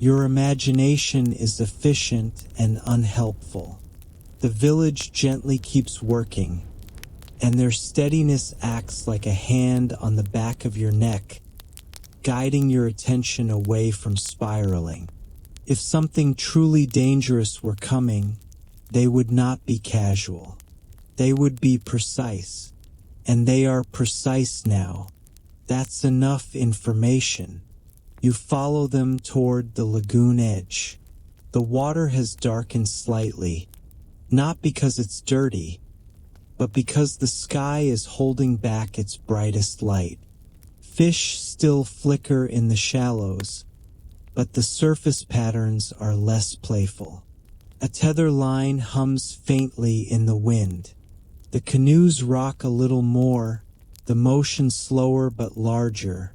Your imagination is efficient and unhelpful. The village gently keeps working, and their steadiness acts like a hand on the back of your neck, guiding your attention away from spiraling. If something truly dangerous were coming, they would not be casual. They would be precise. And they are precise now. That's enough information. You follow them toward the lagoon edge. The water has darkened slightly, not because it's dirty, but because the sky is holding back its brightest light. Fish still flicker in the shallows, but the surface patterns are less playful. A tether line hums faintly in the wind. The canoes rock a little more, the motion slower but larger,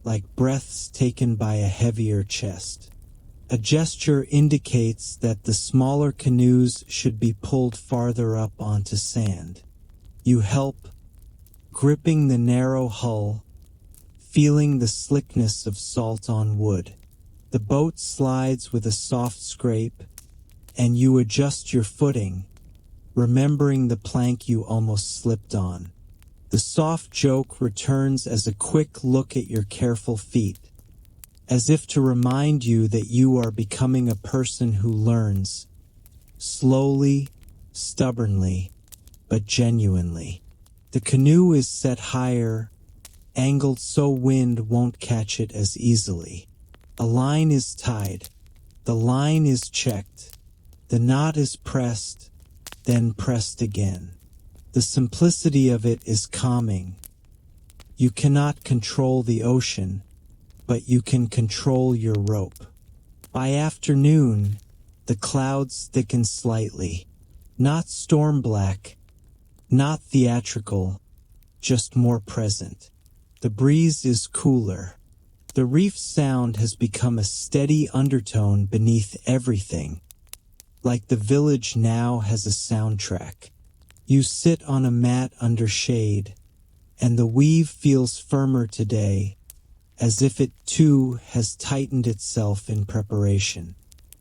like breaths taken by a heavier chest. A gesture indicates that the smaller canoes should be pulled farther up onto sand. You help, gripping the narrow hull, feeling the slickness of salt on wood. The boat slides with a soft scrape, and you adjust your footing, remembering the plank you almost slipped on. The soft joke returns as a quick look at your careful feet, as if to remind you that you are becoming a person who learns, slowly, stubbornly, but genuinely. The canoe is set higher, angled so wind won't catch it as easily. A line is tied, the line is checked, the knot is pressed, then pressed again. The simplicity of it is calming. You cannot control the ocean, but you can control your rope. By afternoon, the clouds thicken slightly. Not storm black, not theatrical, just more present. The breeze is cooler. The reef sound has become a steady undertone beneath everything, like the village now has a soundtrack. You sit on a mat under shade, and the weave feels firmer today, as if it too has tightened itself in preparation.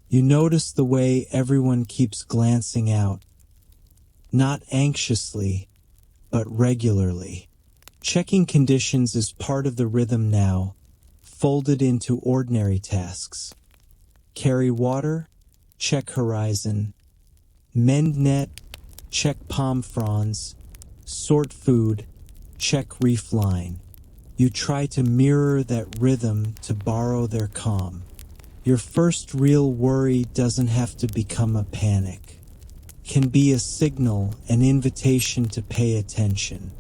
You notice the way everyone keeps glancing out, not anxiously, but regularly. Checking conditions is part of the rhythm now, folded into ordinary tasks. Carry water, check horizon. Mend net, check palm fronds. Sort food, check reef line. You try to mirror that rhythm to borrow their calm. Your first real worry doesn't have to become a panic. It can be a signal, an invitation to pay attention.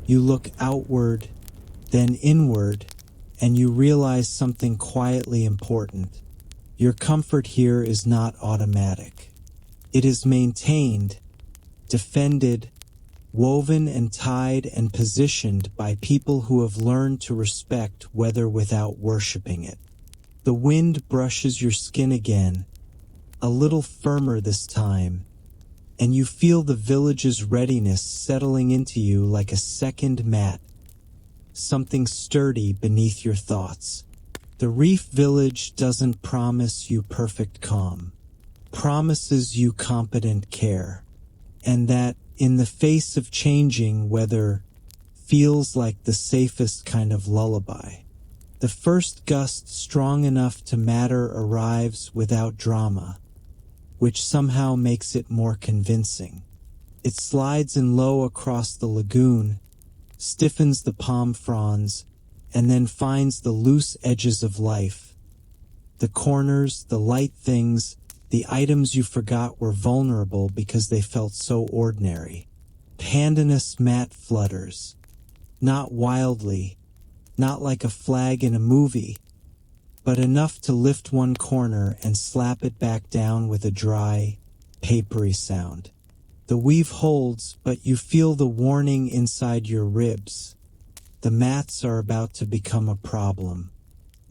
You look outward, then inward, and you realize something quietly important. Your comfort here is not automatic. It is maintained, defended, woven and tied and positioned by people who have learned to respect weather without worshiping it. The wind brushes your skin again, a little firmer this time, and you feel the village's readiness settling into you like a second mat, something sturdy beneath your thoughts. The reef village doesn't promise you perfect calm, promises you competent care, and that, in the face of changing weather, feels like the safest kind of lullaby. The first gust strong enough to matter arrives without drama, which somehow makes it more convincing. It slides in low across the lagoon, stiffens the palm fronds, and then finds the loose edges of life. The corners, the light things, the items you forgot were vulnerable because they felt so ordinary. Pandanus mat flutters. Not wildly, not like a flag in a movie, but enough to lift one corner and slap it back down with a dry, papery sound. The weave holds, but you feel the warning inside your ribs. The mats are about to become a problem.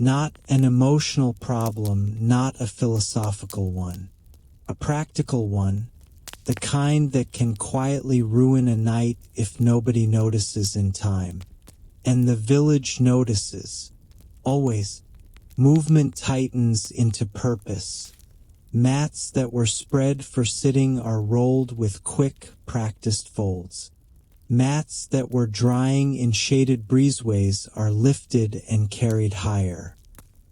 Not an emotional problem, not a philosophical one. A practical one, the kind that can quietly ruin a night if nobody notices in time. And the village notices. Always. Movement tightens into purpose. Mats that were spread for sitting are rolled with quick, practiced folds. Mats that were drying in shaded breezeways are lifted and carried higher.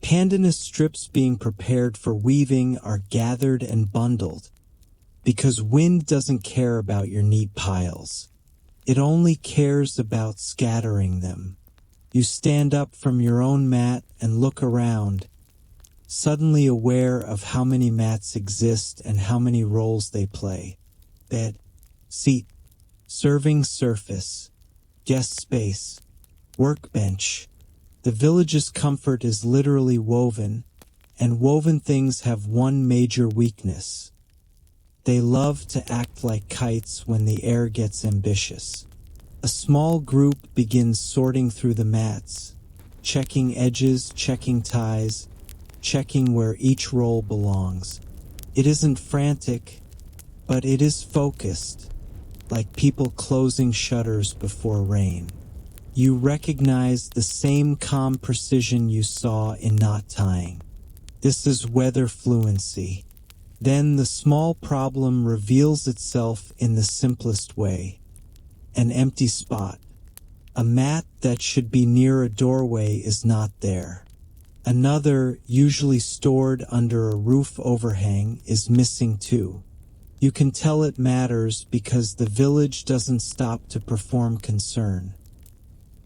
Pandanus strips being prepared for weaving are gathered and bundled, because wind doesn't care about your neat piles. It only cares about scattering them. You stand up from your own mat and look around, suddenly aware of how many mats exist and how many roles they play. Bed, seat, serving surface, guest space, workbench. The village's comfort is literally woven, and woven things have one major weakness. They love to act like kites when the air gets ambitious. A small group begins sorting through the mats, checking edges, checking ties, checking where each roll belongs. It isn't frantic, but it is focused, like people closing shutters before rain. You recognize the same calm precision you saw in knot tying. This is weather fluency. Then the small problem reveals itself in the simplest way. An empty spot. A mat that should be near a doorway is not there. Another, usually stored under a roof overhang, is missing too. You can tell it matters because the village doesn't stop to perform concern.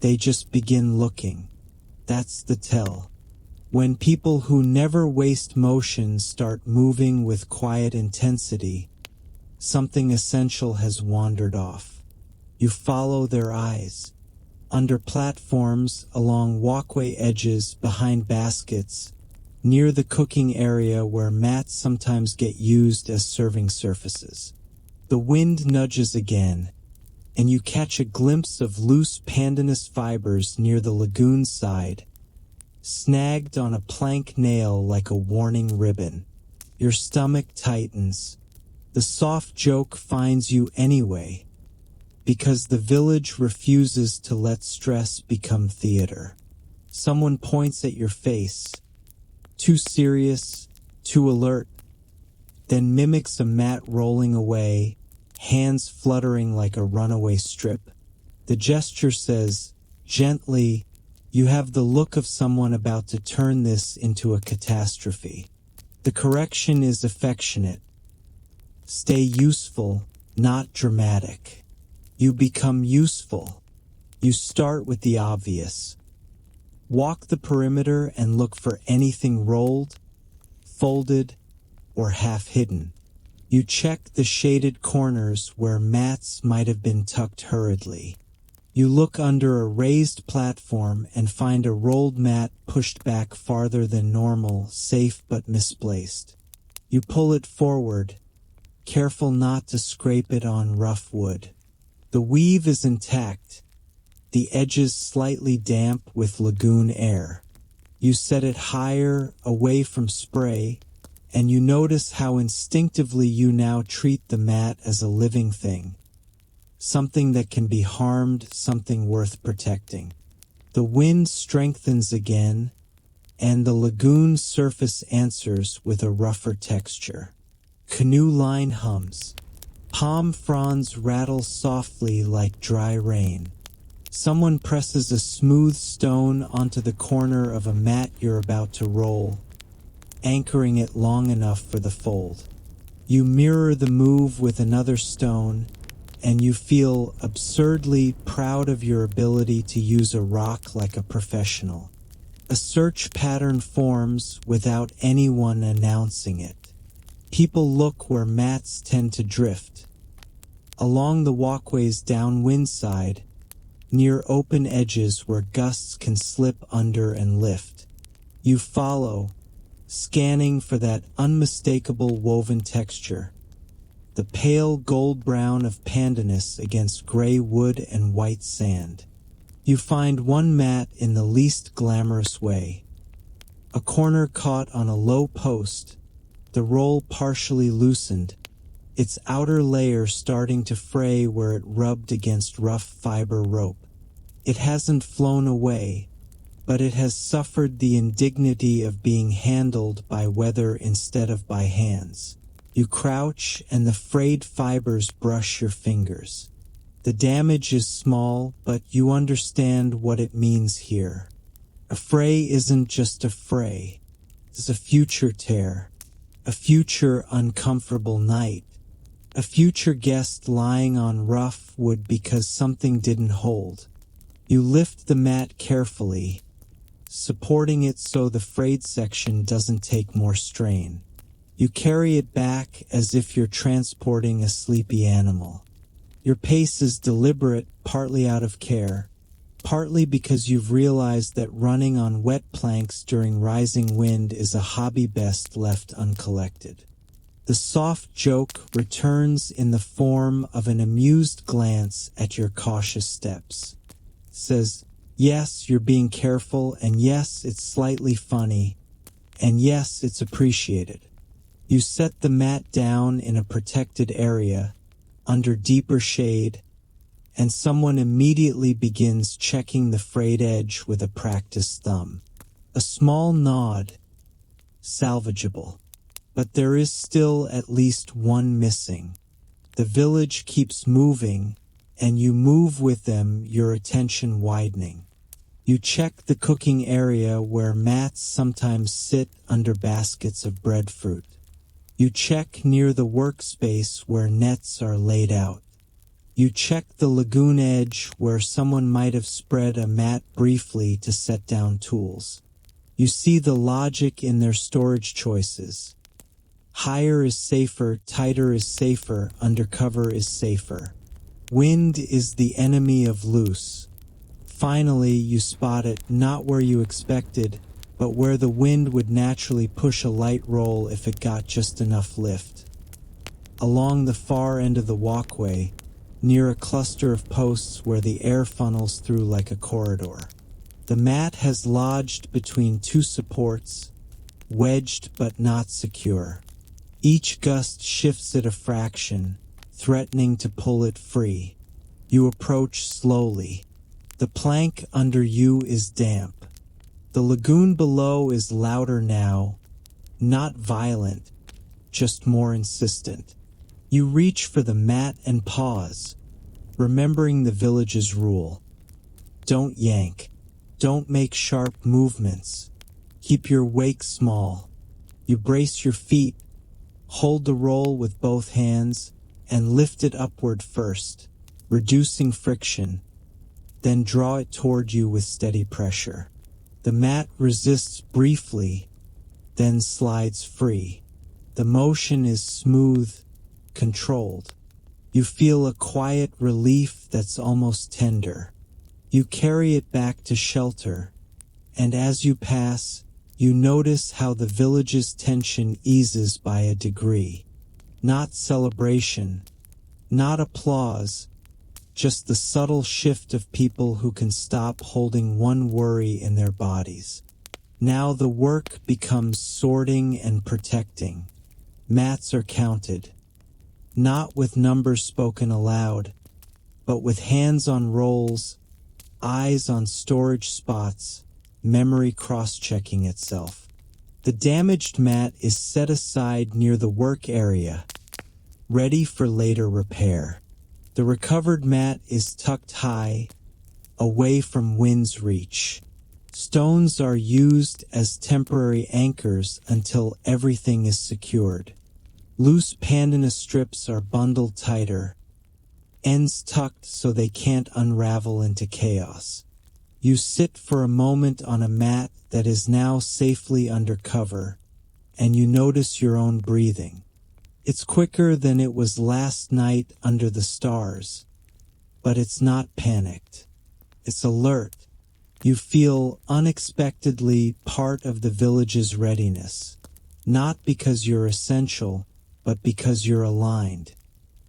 They just begin looking. That's the tell. When people who never waste motion start moving with quiet intensity, something essential has wandered off. You follow their eyes. Under platforms, along walkway edges, behind baskets, near the cooking area where mats sometimes get used as serving surfaces. The wind nudges again, and you catch a glimpse of loose pandanus fibers near the lagoon side, snagged on a plank nail like a warning ribbon. Your stomach tightens. The soft joke finds you anyway, because the village refuses to let stress become theater. Someone points at your face, too serious, too alert, then mimics a mat rolling away, hands fluttering like a runaway strip. The gesture says, gently, "You have the look of someone about to turn this into a catastrophe." The correction is affectionate. Stay useful, not dramatic. You become useful. You start with the obvious. Walk the perimeter and look for anything rolled, folded, or half hidden. You check the shaded corners where mats might have been tucked hurriedly. You look under a raised platform and find a rolled mat pushed back farther than normal, safe but misplaced. You pull it forward, careful not to scrape it on rough wood. The weave is intact, the edges slightly damp with lagoon air. You set it higher, away from spray, and you notice how instinctively you now treat the mat as a living thing. Something that can be harmed, something worth protecting. The wind strengthens again, and the lagoon surface answers with a rougher texture. Canoe line hums. Palm fronds rattle softly like dry rain. Someone presses a smooth stone onto the corner of a mat you're about to roll, anchoring it long enough for the fold. You mirror the move with another stone, and you feel absurdly proud of your ability to use a rock like a professional. A search pattern forms without anyone announcing it. People look where mats tend to drift. Along the walkways downwind side, near open edges where gusts can slip under and lift. You follow, scanning for that unmistakable woven texture. The pale gold brown of pandanus against gray wood and white sand. You find one mat in the least glamorous way. A corner caught on a low post, the roll partially loosened, its outer layer starting to fray where it rubbed against rough fiber rope. It hasn't flown away, but it has suffered the indignity of being handled by weather instead of by hands. You crouch and the frayed fibers brush your fingers. The damage is small, but you understand what it means here. A fray isn't just a fray. It's a future tear, a future uncomfortable night, a future guest lying on rough wood because something didn't hold. You lift the mat carefully, supporting it so the frayed section doesn't take more strain. You carry it back as if you're transporting a sleepy animal. Your pace is deliberate, partly out of care, partly because you've realized that running on wet planks during rising wind is a hobby best left uncollected. The soft joke returns in the form of an amused glance at your cautious steps. Says, yes, you're being careful, and yes, it's slightly funny, And yes, it's appreciated. You set the mat down in a protected area, under deeper shade, and someone immediately begins checking the frayed edge with a practiced thumb. A small nod, salvageable. But there is still at least one missing. The village keeps moving, and you move with them, your attention widening. You check the cooking area where mats sometimes sit under baskets of breadfruit. You check near the workspace where nets are laid out. You check the lagoon edge where someone might have spread a mat briefly to set down tools. You see the logic in their storage choices. Higher is safer, tighter is safer, undercover is safer. Wind is the enemy of loose. Finally, you spot it, not where you expected, but where the wind would naturally push a light roll if it got just enough lift. Along the far end of the walkway, near a cluster of posts where the air funnels through like a corridor. The mat has lodged between two supports, wedged but not secure. Each gust shifts it a fraction, threatening to pull it free. You approach slowly. The plank under you is damp. The lagoon below is louder now, not violent, just more insistent. You reach for the mat and pause, remembering the village's rule. Don't yank. Don't make sharp movements. Keep your wake small. You brace your feet, hold the roll with both hands, and lift it upward first, reducing friction. Then draw it toward you with steady pressure. The mat resists briefly, then slides free. The motion is smooth, controlled. You feel a quiet relief that's almost tender. You carry it back to shelter, and as you pass, you notice how the village's tension eases by a degree. Not celebration, not applause, just the subtle shift of people who can stop holding one worry in their bodies. Now the work becomes sorting and protecting. Mats are counted, not with numbers spoken aloud, but with hands on rolls, eyes on storage spots, memory cross-checking itself. The damaged mat is set aside near the work area, ready for later repair. The recovered mat is tucked high, away from wind's reach. Stones are used as temporary anchors until everything is secured. Loose pandanus strips are bundled tighter, ends tucked so they can't unravel into chaos. You sit for a moment on a mat that is now safely under cover, and you notice your own breathing. It's quicker than it was last night under the stars, but it's not panicked. It's alert. You feel unexpectedly part of the village's readiness, not because you're essential, but because you're aligned.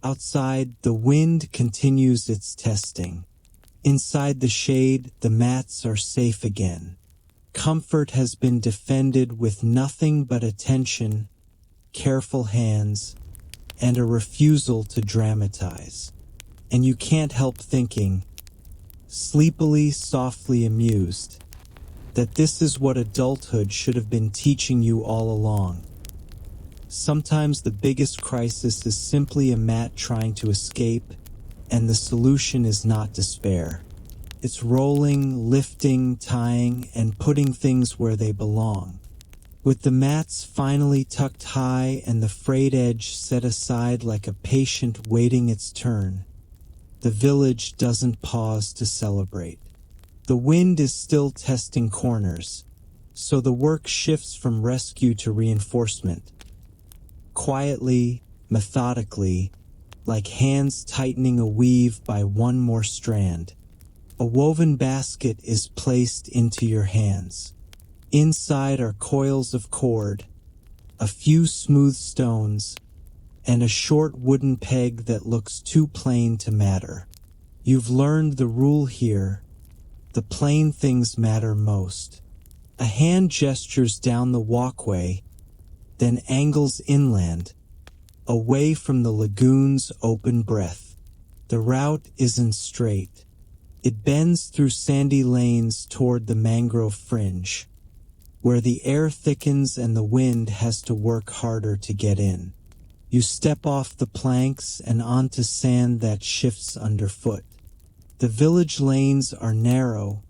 Outside, the wind continues its testing. Inside the shade, the mats are safe again. Comfort has been defended with nothing but attention, careful hands, and a refusal to dramatize. And you can't help thinking, sleepily, softly amused, that this is what adulthood should have been teaching you all along. Sometimes the biggest crisis is simply a mat trying to escape, and the solution is not despair. It's rolling, lifting, tying, and putting things where they belong. With the mats finally tucked high and the frayed edge set aside like a patient waiting its turn, the village doesn't pause to celebrate. The wind is still testing corners, so the work shifts from rescue to reinforcement. Quietly, methodically, like hands tightening a weave by one more strand. A woven basket is placed into your hands. Inside are coils of cord, a few smooth stones, and a short wooden peg that looks too plain to matter. You've learned the rule here. The plain things matter most. A hand gestures down the walkway, then angles inland, away from the lagoon's open breath. The route isn't straight. It bends through sandy lanes toward the mangrove fringe, where the air thickens and the wind has to work harder to get in. You step off the planks and onto sand that shifts underfoot. The village lanes are narrow,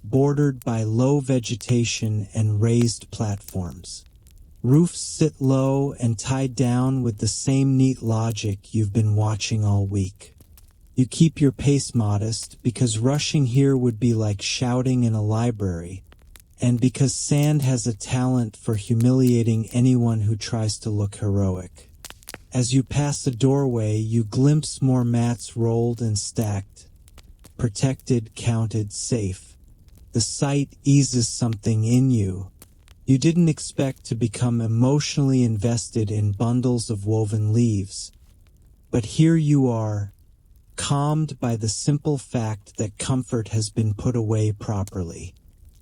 bordered by low vegetation and raised platforms. Roofs sit low and tied down with the same neat logic you've been watching all week. You keep your pace modest because rushing here would be like shouting in a library, and because sand has a talent for humiliating anyone who tries to look heroic. As you pass a doorway, you glimpse more mats rolled and stacked, protected, counted, safe. The sight eases something in you. You didn't expect to become emotionally invested in bundles of woven leaves, but here you are, calmed by the simple fact that comfort has been put away properly.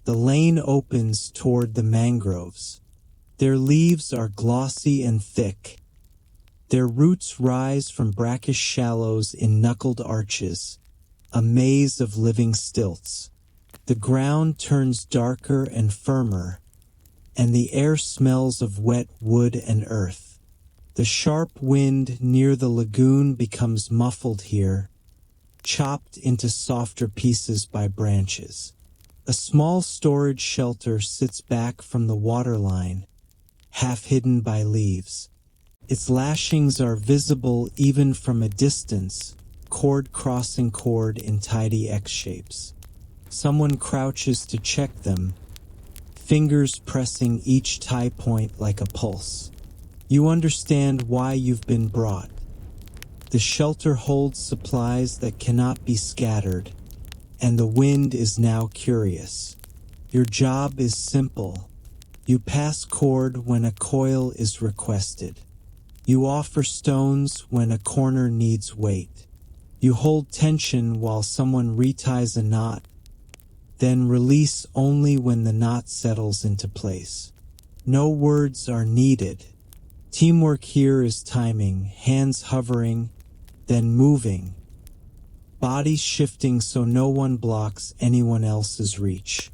The lane opens toward the mangroves. Their leaves are glossy and thick. Their roots rise from brackish shallows in knuckled arches, a maze of living stilts. The ground turns darker and firmer, and the air smells of wet wood and earth. The sharp wind near the lagoon becomes muffled here, chopped into softer pieces by branches. A small storage shelter sits back from the waterline, half hidden by leaves. Its lashings are visible even from a distance, cord crossing cord in tidy X shapes. Someone crouches to check them, fingers pressing each tie point like a pulse. You understand why you've been brought. The shelter holds supplies that cannot be scattered, and the wind is now curious. Your job is simple. You pass cord when a coil is requested. You offer stones when a corner needs weight. You hold tension while someone reties a knot, then release only when the knot settles into place. No words are needed. Teamwork here is timing, hands hovering, then moving, bodies shifting so no one blocks anyone else's reach.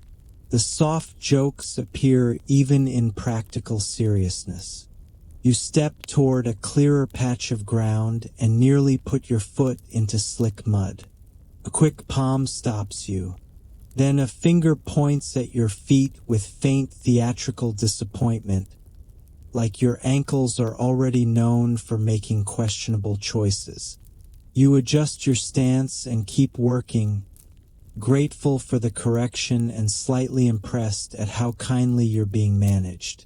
The soft jokes appear even in practical seriousness. You step toward a clearer patch of ground and nearly put your foot into slick mud. A quick palm stops you. Then a finger points at your feet with faint theatrical disappointment, like your ankles are already known for making questionable choices. You adjust your stance and keep working, grateful for the correction and slightly impressed at how kindly you're being managed.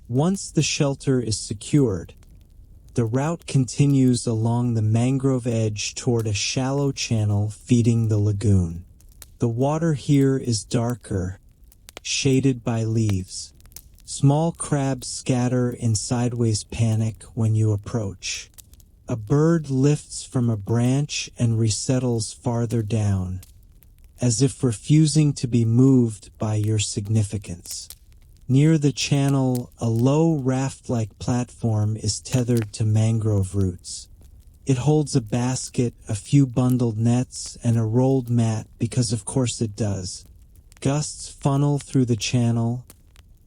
Once the shelter is secured, the route continues along the mangrove edge toward a shallow channel feeding the lagoon. The water here is darker, shaded by leaves. Small crabs scatter in sideways panic when you approach. A bird lifts from a branch and resettles farther down, as if refusing to be moved by your significance. Near the channel, a low raft-like platform is tethered to mangrove roots. It holds a basket, a few bundled nets, and a rolled mat because of course it does. Gusts funnel through the channel,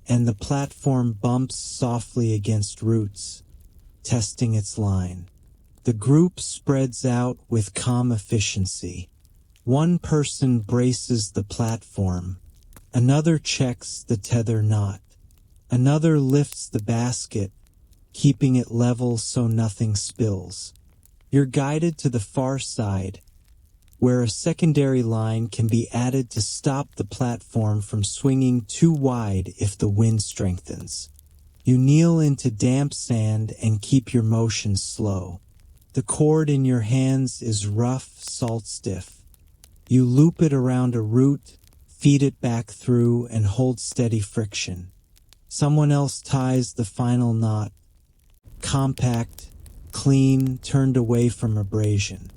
and the platform bumps softly against roots, testing its line. The group spreads out with calm efficiency. One person braces the platform. Another checks the tether knot. Another lifts the basket, keeping it level so nothing spills. You're guided to the far side, where a secondary line can be added to stop the platform from swinging too wide if the wind strengthens. You kneel into damp sand and keep your motion slow. The cord in your hands is rough, salt-stiff. You loop it around a root, feed it back through, and hold steady friction. Someone else ties the final knot, compact, clean, turned away from abrasion.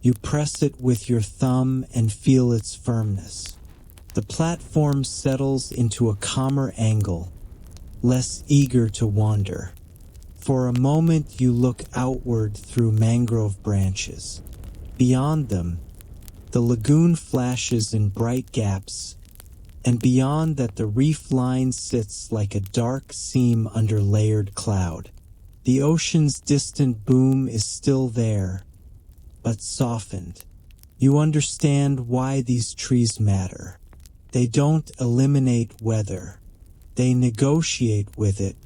You press it with your thumb and feel its firmness. The platform settles into a calmer angle, less eager to wander. For a moment you look outward through mangrove branches. Beyond them, the lagoon flashes in bright gaps, and beyond that the reef line sits like a dark seam under layered cloud. The ocean's distant boom is still there, but softened. You understand why these trees matter. They don't eliminate weather. They negotiate with it.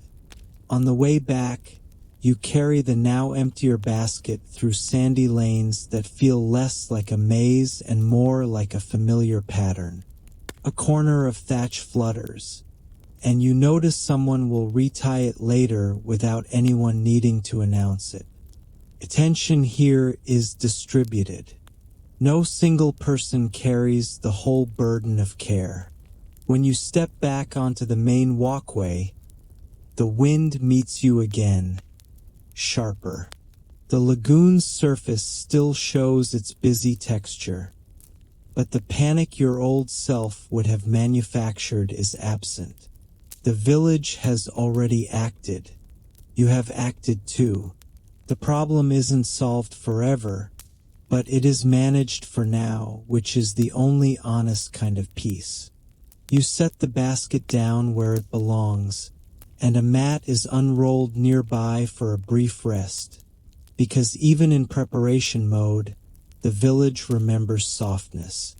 On the way back, you carry the now emptier basket through sandy lanes that feel less like a maze and more like a familiar pattern. A corner of thatch flutters, and you notice someone will retie it later without anyone needing to announce it. Attention here is distributed. No single person carries the whole burden of care. When you step back onto the main walkway, the wind meets you again, sharper. The lagoon's surface still shows its busy texture, but the panic your old self would have manufactured is absent. The village has already acted. You have acted too. The problem isn't solved forever, but it is managed for now, which is the only honest kind of peace. You set the basket down where it belongs, and a mat is unrolled nearby for a brief rest, because even in preparation mode, the village remembers softness.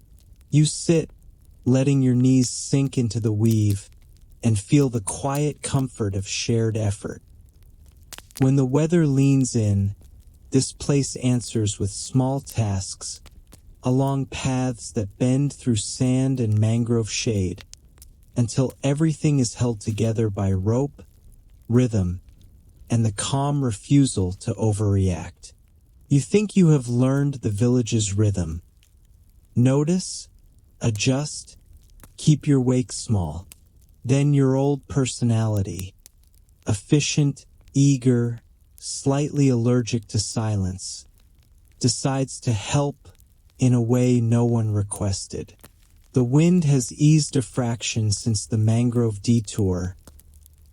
You sit, letting your knees sink into the weave, and feel the quiet comfort of shared effort. When the weather leans in, this place answers with small tasks, along paths that bend through sand and mangrove shade, until everything is held together by rope, rhythm, and the calm refusal to overreact. You think you have learned the village's rhythm. Notice, adjust, keep your wake small. Then your old personality, efficient, eager, slightly allergic to silence, decides to help in a way no one requested. The wind has eased a fraction since the mangrove detour,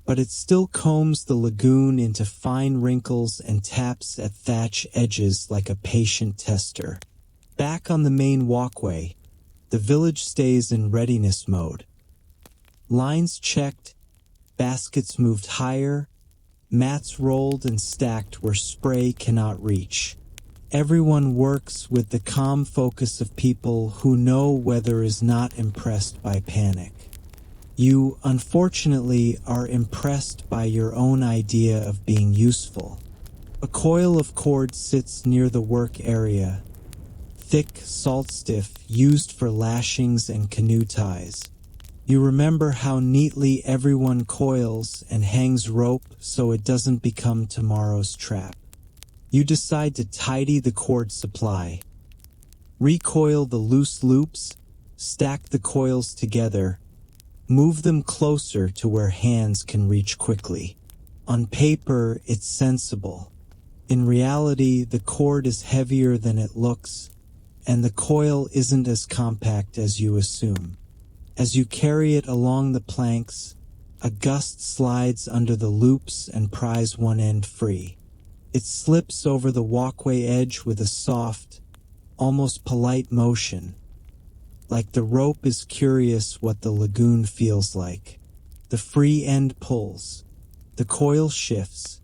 but it still combs the lagoon into fine wrinkles and taps at thatch edges like a patient tester. Back on the main walkway, the village stays in readiness mode. Lines checked, baskets moved higher, mats rolled and stacked where spray cannot reach. Everyone works with the calm focus of people who know weather is not impressed by panic. You, unfortunately, are impressed by your own idea of being useful. A coil of cord sits near the work area, thick, salt-stiff, used for lashings and canoe ties. You remember how neatly everyone coils and hangs rope so it doesn't become tomorrow's trap. You decide to tidy the cord supply. Recoil the loose loops, stack the coils together, move them closer to where hands can reach quickly. On paper, it's sensible. In reality, the cord is heavier than it looks, and the coil isn't as compact as you assume. As you carry it along the planks, a gust slides under the loops and pries one end free. It slips over the walkway edge with a soft, almost polite motion, like the rope is curious what the lagoon feels like. The free end pulls. The coil shifts.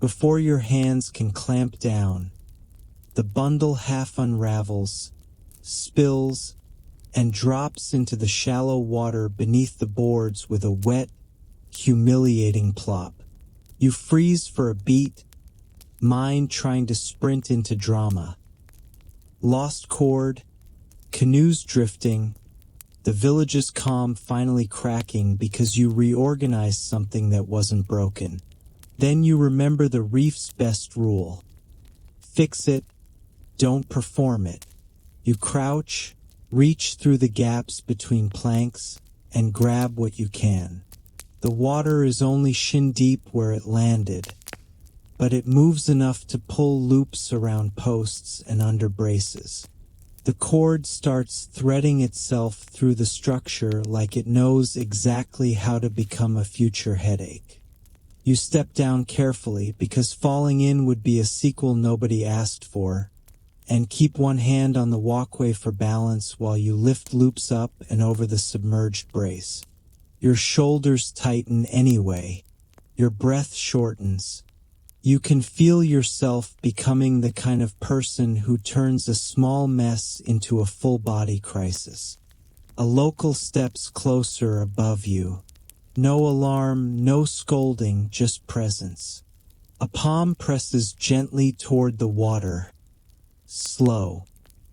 Before your hands can clamp down, the bundle half unravels, spills, and drops into the shallow water beneath the boards with a wet, humiliating plop. You freeze for a beat, mind trying to sprint into drama. Lost cord, canoes drifting, the village's calm finally cracking because you reorganized something that wasn't broken. Then you remember the reef's best rule. Fix it, don't perform it. You crouch, reach through the gaps between planks, and grab what you can. The water is only shin deep where it landed, but it moves enough to pull loops around posts and under braces. The cord starts threading itself through the structure like it knows exactly how to become a future headache. You step down carefully because falling in would be a sequel nobody asked for, and keep one hand on the walkway for balance while you lift loops up and over the submerged brace. Your shoulders tighten anyway. Your breath shortens. You can feel yourself becoming the kind of person who turns a small mess into a full-body crisis. A local steps closer above you. No alarm, no scolding, just presence. A palm presses gently toward the water. Slow.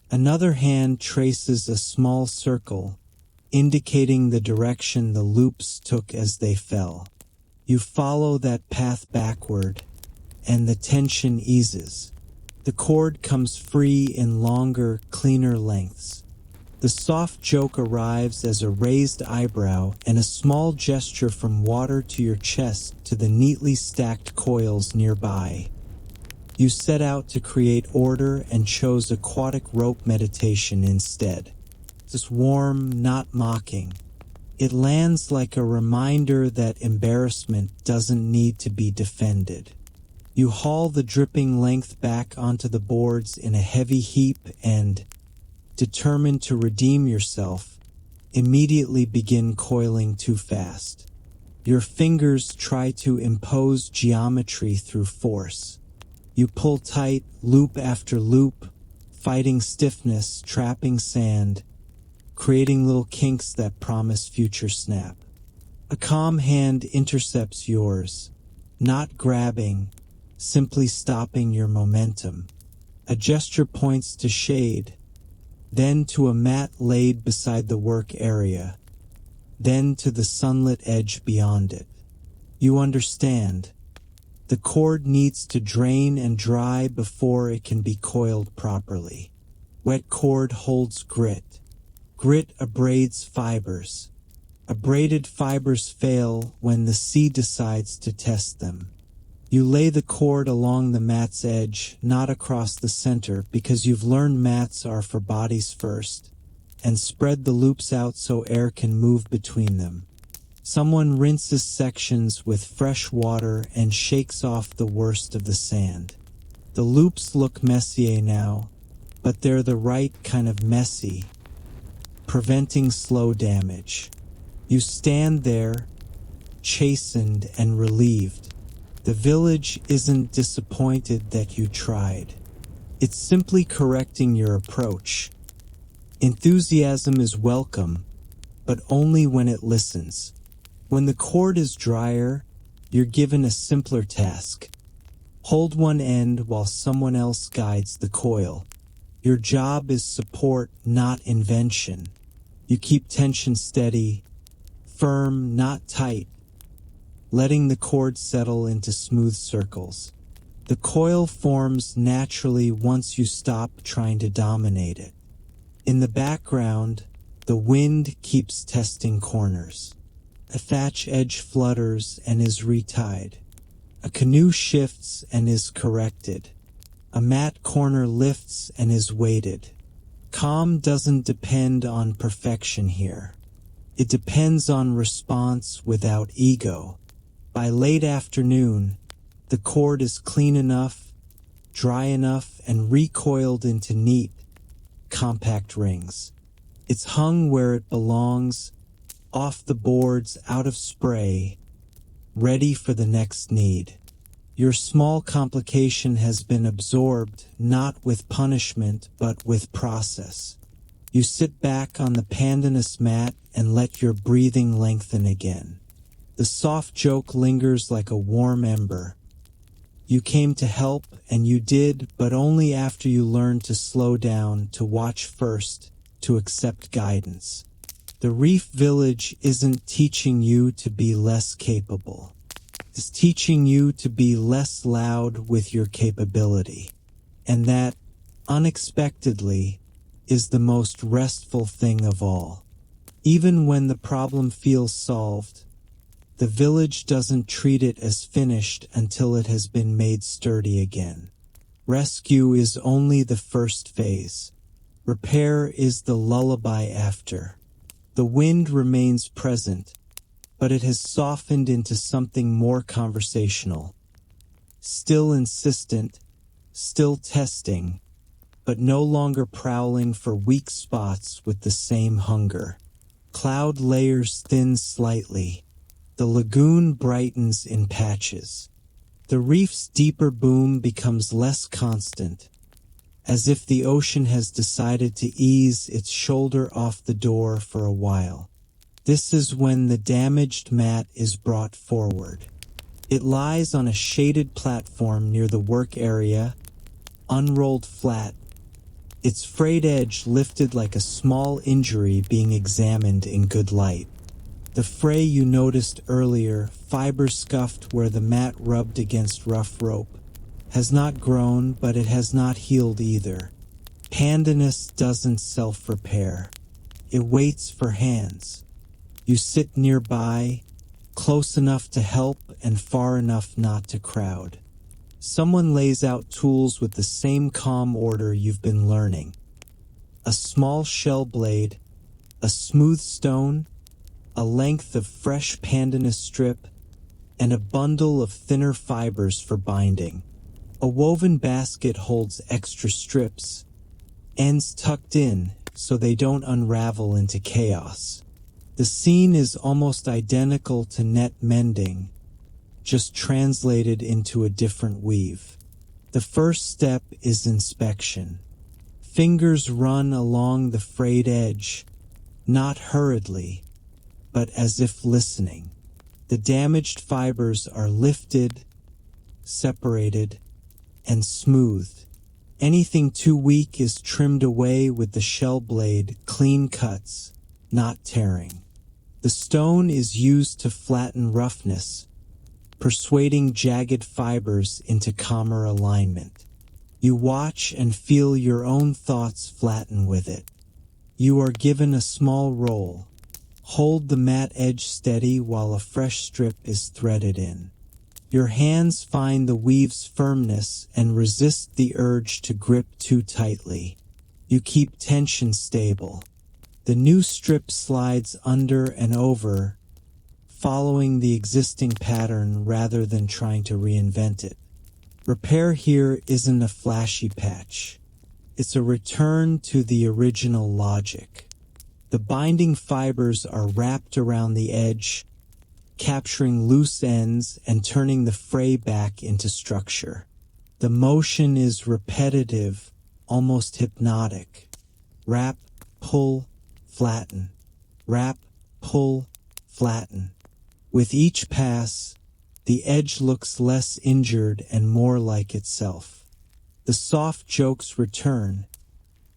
Another hand traces a small circle, indicating the direction the loops took as they fell. You follow that path backward, and the tension eases. The cord comes free in longer, cleaner lengths. The soft joke arrives as a raised eyebrow and a small gesture from water to your chest to the neatly stacked coils nearby. You set out to create order and chose aquatic rope meditation instead. It's warm, not mocking. It lands like a reminder that embarrassment doesn't need to be defended. You haul the dripping length back onto the boards in a heavy heap and, determined to redeem yourself, immediately begin coiling too fast. Your fingers try to impose geometry through force. You pull tight, loop after loop, fighting stiffness, trapping sand, creating little kinks that promise future snap. A calm hand intercepts yours, not grabbing, simply stopping your momentum. A gesture points to shade, then to a mat laid beside the work area, then to the sunlit edge beyond it. You understand. The cord needs to drain and dry before it can be coiled properly. Wet cord holds grit. Grit abrades fibers. Abraded fibers fail when the sea decides to test them. You lay the cord along the mat's edge, not across the center, because you've learned mats are for bodies first, and spread the loops out so air can move between them. Someone rinses sections with fresh water and shakes off the worst of the sand. The loops look messier now, but they're the right kind of messy, preventing slow damage. You stand there, chastened and relieved. The village isn't disappointed that you tried. It's simply correcting your approach. Enthusiasm is welcome, but only when it listens. When the cord is drier, you're given a simpler task. Hold one end while someone else guides the coil. Your job is support, not invention. You keep tension steady, firm, not tight, letting the cord settle into smooth circles. The coil forms naturally once you stop trying to dominate it. In the background, the wind keeps testing corners. A thatch edge flutters and is retied. A canoe shifts and is corrected. A mat corner lifts and is weighted. Calm doesn't depend on perfection here. It depends on response without ego. By late afternoon, the cord is clean enough, dry enough, and recoiled into neat, compact rings. It's hung where it belongs, off the boards, out of spray, ready for the next need. Your small complication has been absorbed, not with punishment, but with process. You sit back on the pandanus mat and let your breathing lengthen again. The soft joke lingers like a warm ember. You came to help, and you did, but only after you learned to slow down, to watch first, to accept guidance. The reef village isn't teaching you to be less capable. It's teaching you to be less loud with your capability. And that, unexpectedly, is the most restful thing of all. Even when the problem feels solved, the village doesn't treat it as finished until it has been made sturdy again. Rescue is only the first phase. Repair is the lullaby after. The wind remains present, but it has softened into something more conversational. Still insistent, still testing, but no longer prowling for weak spots with the same hunger. Cloud layers thin slightly. The lagoon brightens in patches. The reef's deeper boom becomes less constant, as if the ocean has decided to ease its shoulder off the door for a while. This is when the damaged mat is brought forward. It lies on a shaded platform near the work area, unrolled flat, its frayed edge lifted like a small injury being examined in good light. The fray you noticed earlier, fiber scuffed where the mat rubbed against rough rope, has not grown, but it has not healed either. Pandanus doesn't self-repair. It waits for hands. You sit nearby, close enough to help and far enough not to crowd. Someone lays out tools with the same calm order you've been learning. A small shell blade, a smooth stone, a length of fresh pandanus strip, and a bundle of thinner fibers for binding. A woven basket holds extra strips, ends tucked in so they don't unravel into chaos. The scene is almost identical to net mending, just translated into a different weave. The first step is inspection. Fingers run along the frayed edge, not hurriedly, but as if listening. The damaged fibers are lifted, separated, and smoothed. Anything too weak is trimmed away with the shell blade, clean cuts, not tearing. The stone is used to flatten roughness, persuading jagged fibers into calmer alignment. You watch and feel your own thoughts flatten with it. You are given a small roll. Hold the mat edge steady while a fresh strip is threaded in. Your hands find the weave's firmness and resist the urge to grip too tightly. You keep tension stable. The new strip slides under and over, following the existing pattern rather than trying to reinvent it. Repair here isn't a flashy patch. It's a return to the original logic. The binding fibers are wrapped around the edge, capturing loose ends and turning the fray back into structure. The motion is repetitive, almost hypnotic. Wrap, pull, flatten. Wrap, pull, flatten. With each pass, the edge looks less injured and more like itself. The soft jokes return,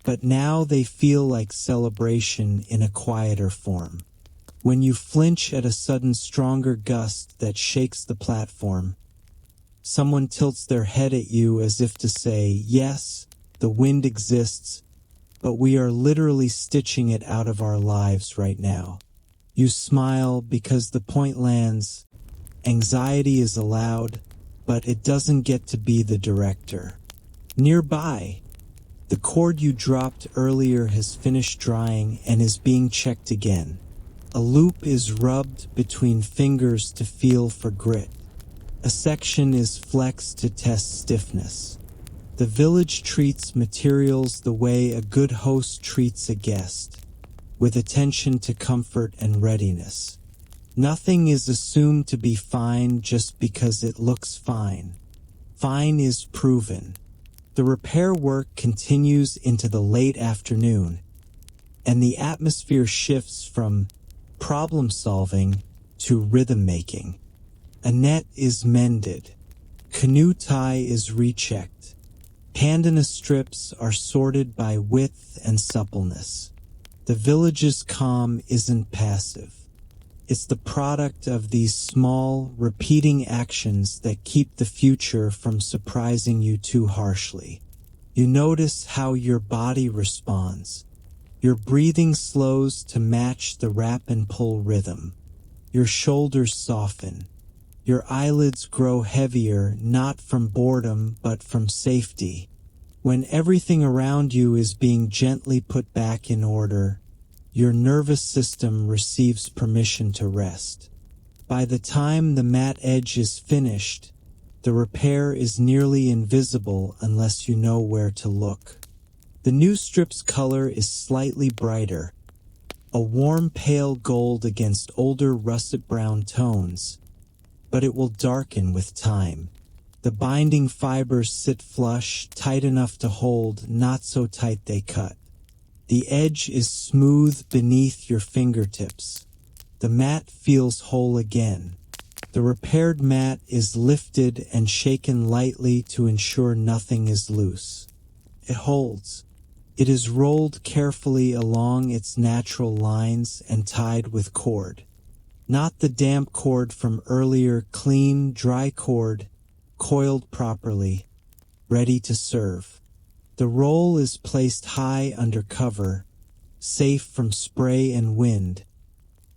but now they feel like celebration in a quieter form. When you flinch at a sudden stronger gust that shakes the platform, someone tilts their head at you as if to say, yes, the wind exists, but we are literally stitching it out of our lives right now. You smile because the point lands. Anxiety is allowed, but it doesn't get to be the director. Nearby, the cord you dropped earlier has finished drying and is being checked again. A loop is rubbed between fingers to feel for grit. A section is flexed to test stiffness. The village treats materials the way a good host treats a guest, with attention to comfort and readiness. Nothing is assumed to be fine just because it looks fine. Fine is proven. The repair work continues into the late afternoon, and the atmosphere shifts from problem solving to rhythm making. A net is mended. Canoe tie is rechecked. Pandanus strips are sorted by width and suppleness. The village's calm isn't passive. It's the product of these small, repeating actions that keep the future from surprising you too harshly. You notice how your body responds. Your breathing slows to match the wrap and pull rhythm. Your shoulders soften. Your eyelids grow heavier, not from boredom but from safety. When everything around you is being gently put back in order, your nervous system receives permission to rest. By the time the mat edge is finished, the repair is nearly invisible unless you know where to look. The new strip's color is slightly brighter, a warm pale gold against older russet brown tones, but it will darken with time. The binding fibers sit flush, tight enough to hold, not so tight they cut. The edge is smooth beneath your fingertips. The mat feels whole again. The repaired mat is lifted and shaken lightly to ensure nothing is loose. It holds. It is rolled carefully along its natural lines and tied with cord. Not the damp cord from earlier, clean, dry cord, coiled properly, ready to serve. The roll is placed high under cover, safe from spray and wind,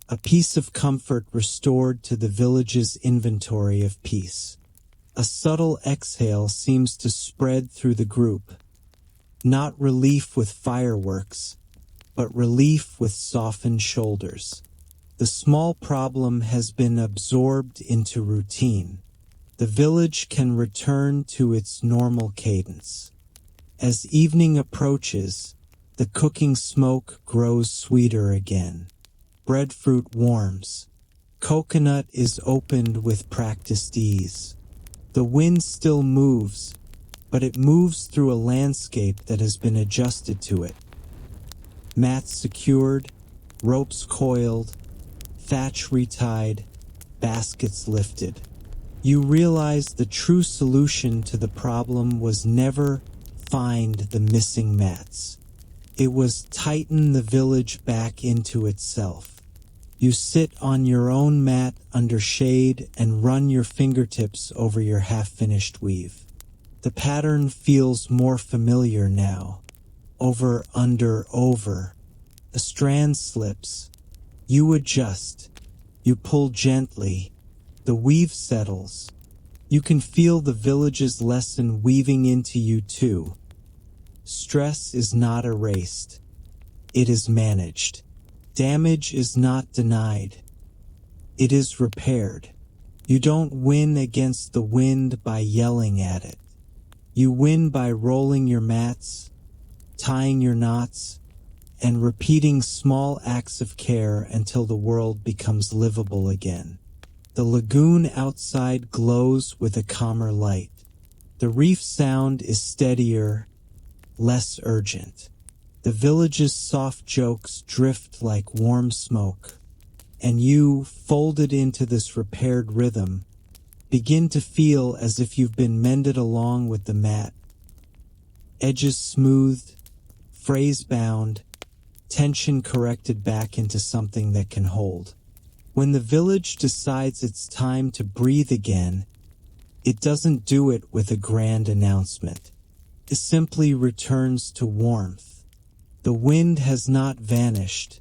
a piece of comfort restored to the village's inventory of peace. A subtle exhale seems to spread through the group, not relief with fireworks, but relief with softened shoulders. The small problem has been absorbed into routine. The village can return to its normal cadence. As evening approaches, the cooking smoke grows sweeter again. Breadfruit warms. Coconut is opened with practiced ease. The wind still moves, but it moves through a landscape that has been adjusted to it. Mats secured, ropes coiled, thatch retied, baskets lifted. You realize the true solution to the problem was never find the missing mats. It was tighten the village back into itself. You sit on your own mat under shade and run your fingertips over your half-finished weave. The pattern feels more familiar now. Over, under, over. A strand slips. You adjust. You pull gently. The weave settles. You can feel the village's lesson weaving into you too. Stress is not erased. It is managed. Damage is not denied. It is repaired. You don't win against the wind by yelling at it. You win by rolling your mats, tying your knots, and repeating small acts of care until the world becomes livable again. The lagoon outside glows with a calmer light. The reef sound is steadier, less urgent. The village's soft jokes drift like warm smoke, and you, folded into this repaired rhythm, begin to feel as if you've been mended along with the mat. Edges smoothed, phrase bound, tension corrected back into something that can hold. When the village decides it's time to breathe again, it doesn't do it with a grand announcement. It simply returns to warmth. The wind has not vanished,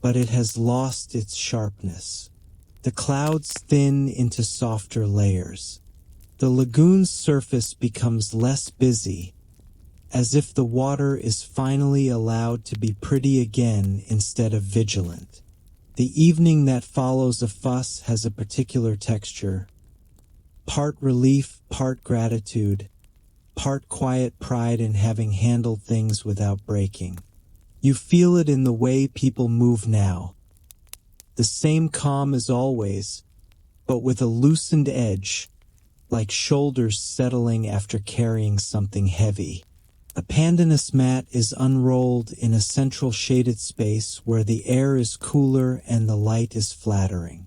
but it has lost its sharpness. The clouds thin into softer layers. The lagoon's surface becomes less busy, as if the water is finally allowed to be pretty again instead of vigilant. The evening that follows a fuss has a particular texture. Part relief, part gratitude, part quiet pride in having handled things without breaking. You feel it in the way people move now. The same calm as always, but with a loosened edge, like shoulders settling after carrying something heavy. A pandanus mat is unrolled in a central shaded space where the air is cooler and the light is flattering.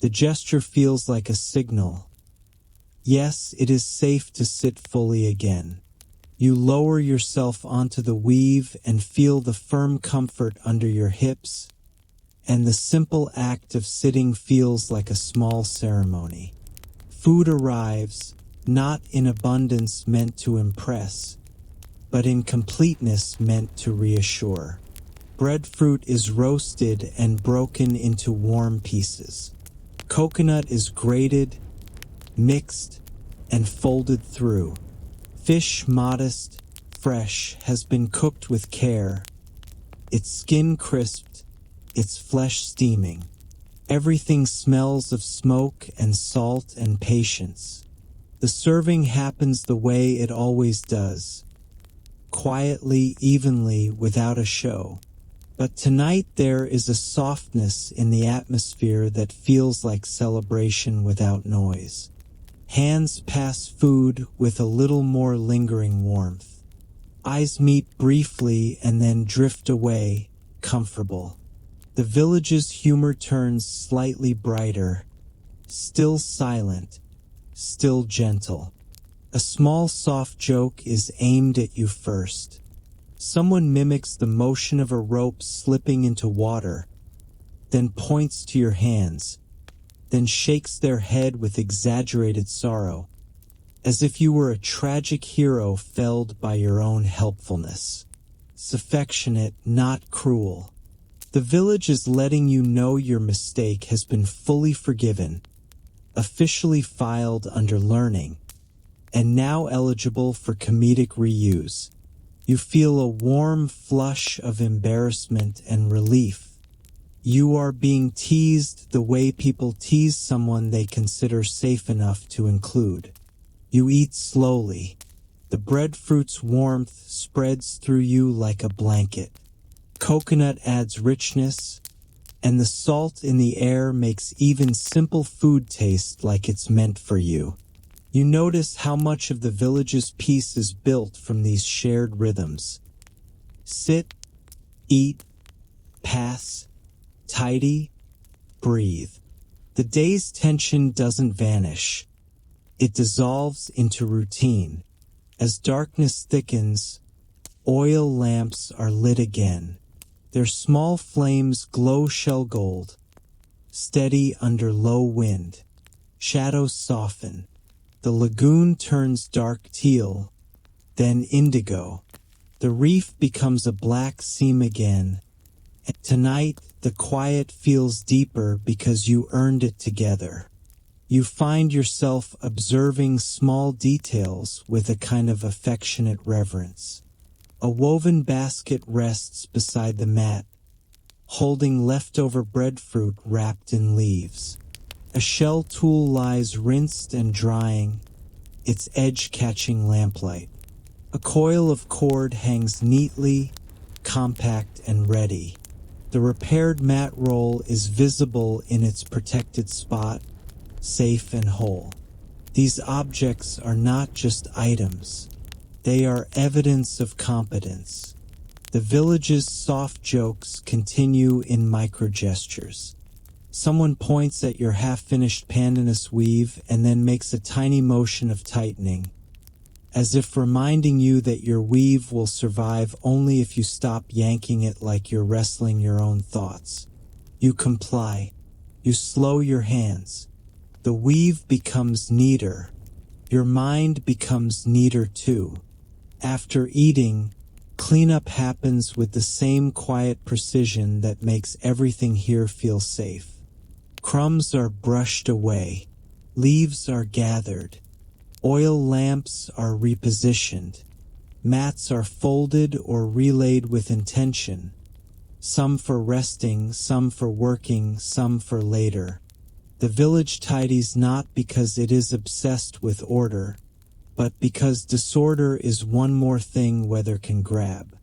The gesture feels like a signal. Yes, it is safe to sit fully again. You lower yourself onto the weave and feel the firm comfort under your hips, and the simple act of sitting feels like a small ceremony. Food arrives, not in abundance meant to impress, but in completeness meant to reassure. Breadfruit is roasted and broken into warm pieces. Coconut is grated, mixed, and folded through. Fish modest, fresh, has been cooked with care, its skin crisped, its flesh steaming. Everything smells of smoke and salt and patience. The serving happens the way it always does, quietly, evenly, without a show. But tonight there is a softness in the atmosphere that feels like celebration without noise. Hands pass food with a little more lingering warmth. Eyes meet briefly and then drift away, comfortable. The village's humor turns slightly brighter, still silent, still gentle. A small soft joke is aimed at you first. Someone mimics the motion of a rope slipping into water, then points to your hands, then shakes their head with exaggerated sorrow, as if you were a tragic hero felled by your own helpfulness. It's affectionate, not cruel. The village is letting you know your mistake has been fully forgiven, officially filed under learning, and now eligible for comedic reuse. You feel a warm flush of embarrassment and relief. You are being teased the way people tease someone they consider safe enough to include. You eat slowly. The breadfruit's warmth spreads through you like a blanket. Coconut adds richness, and the salt in the air makes even simple food taste like it's meant for you. You notice how much of the village's peace is built from these shared rhythms. Sit, eat, pass, tidy, breathe. The day's tension doesn't vanish. It dissolves into routine. As darkness thickens, oil lamps are lit again. Their small flames glow shell gold, steady under low wind. Shadows soften. The lagoon turns dark teal, then indigo. The reef becomes a black seam again. And tonight, the quiet feels deeper because you earned it together. You find yourself observing small details with a kind of affectionate reverence. A woven basket rests beside the mat, holding leftover breadfruit wrapped in leaves. A shell tool lies rinsed and drying, its edge catching lamplight. A coil of cord hangs neatly, compact and ready. The repaired mat roll is visible in its protected spot, safe and whole. These objects are not just items. They are evidence of competence. The village's soft jokes continue in micro-gestures. Someone points at your half-finished pandanus weave and then makes a tiny motion of tightening, as if reminding you that your weave will survive only if you stop yanking it like you're wrestling your own thoughts. You comply. You slow your hands. The weave becomes neater. Your mind becomes neater too. After eating, cleanup happens with the same quiet precision that makes everything here feel safe. Crumbs are brushed away. Leaves are gathered. Oil lamps are repositioned. Mats are folded or relaid with intention. Some for resting, some for working, some for later. The village tidies not because it is obsessed with order, but because disorder is one more thing weather can grab.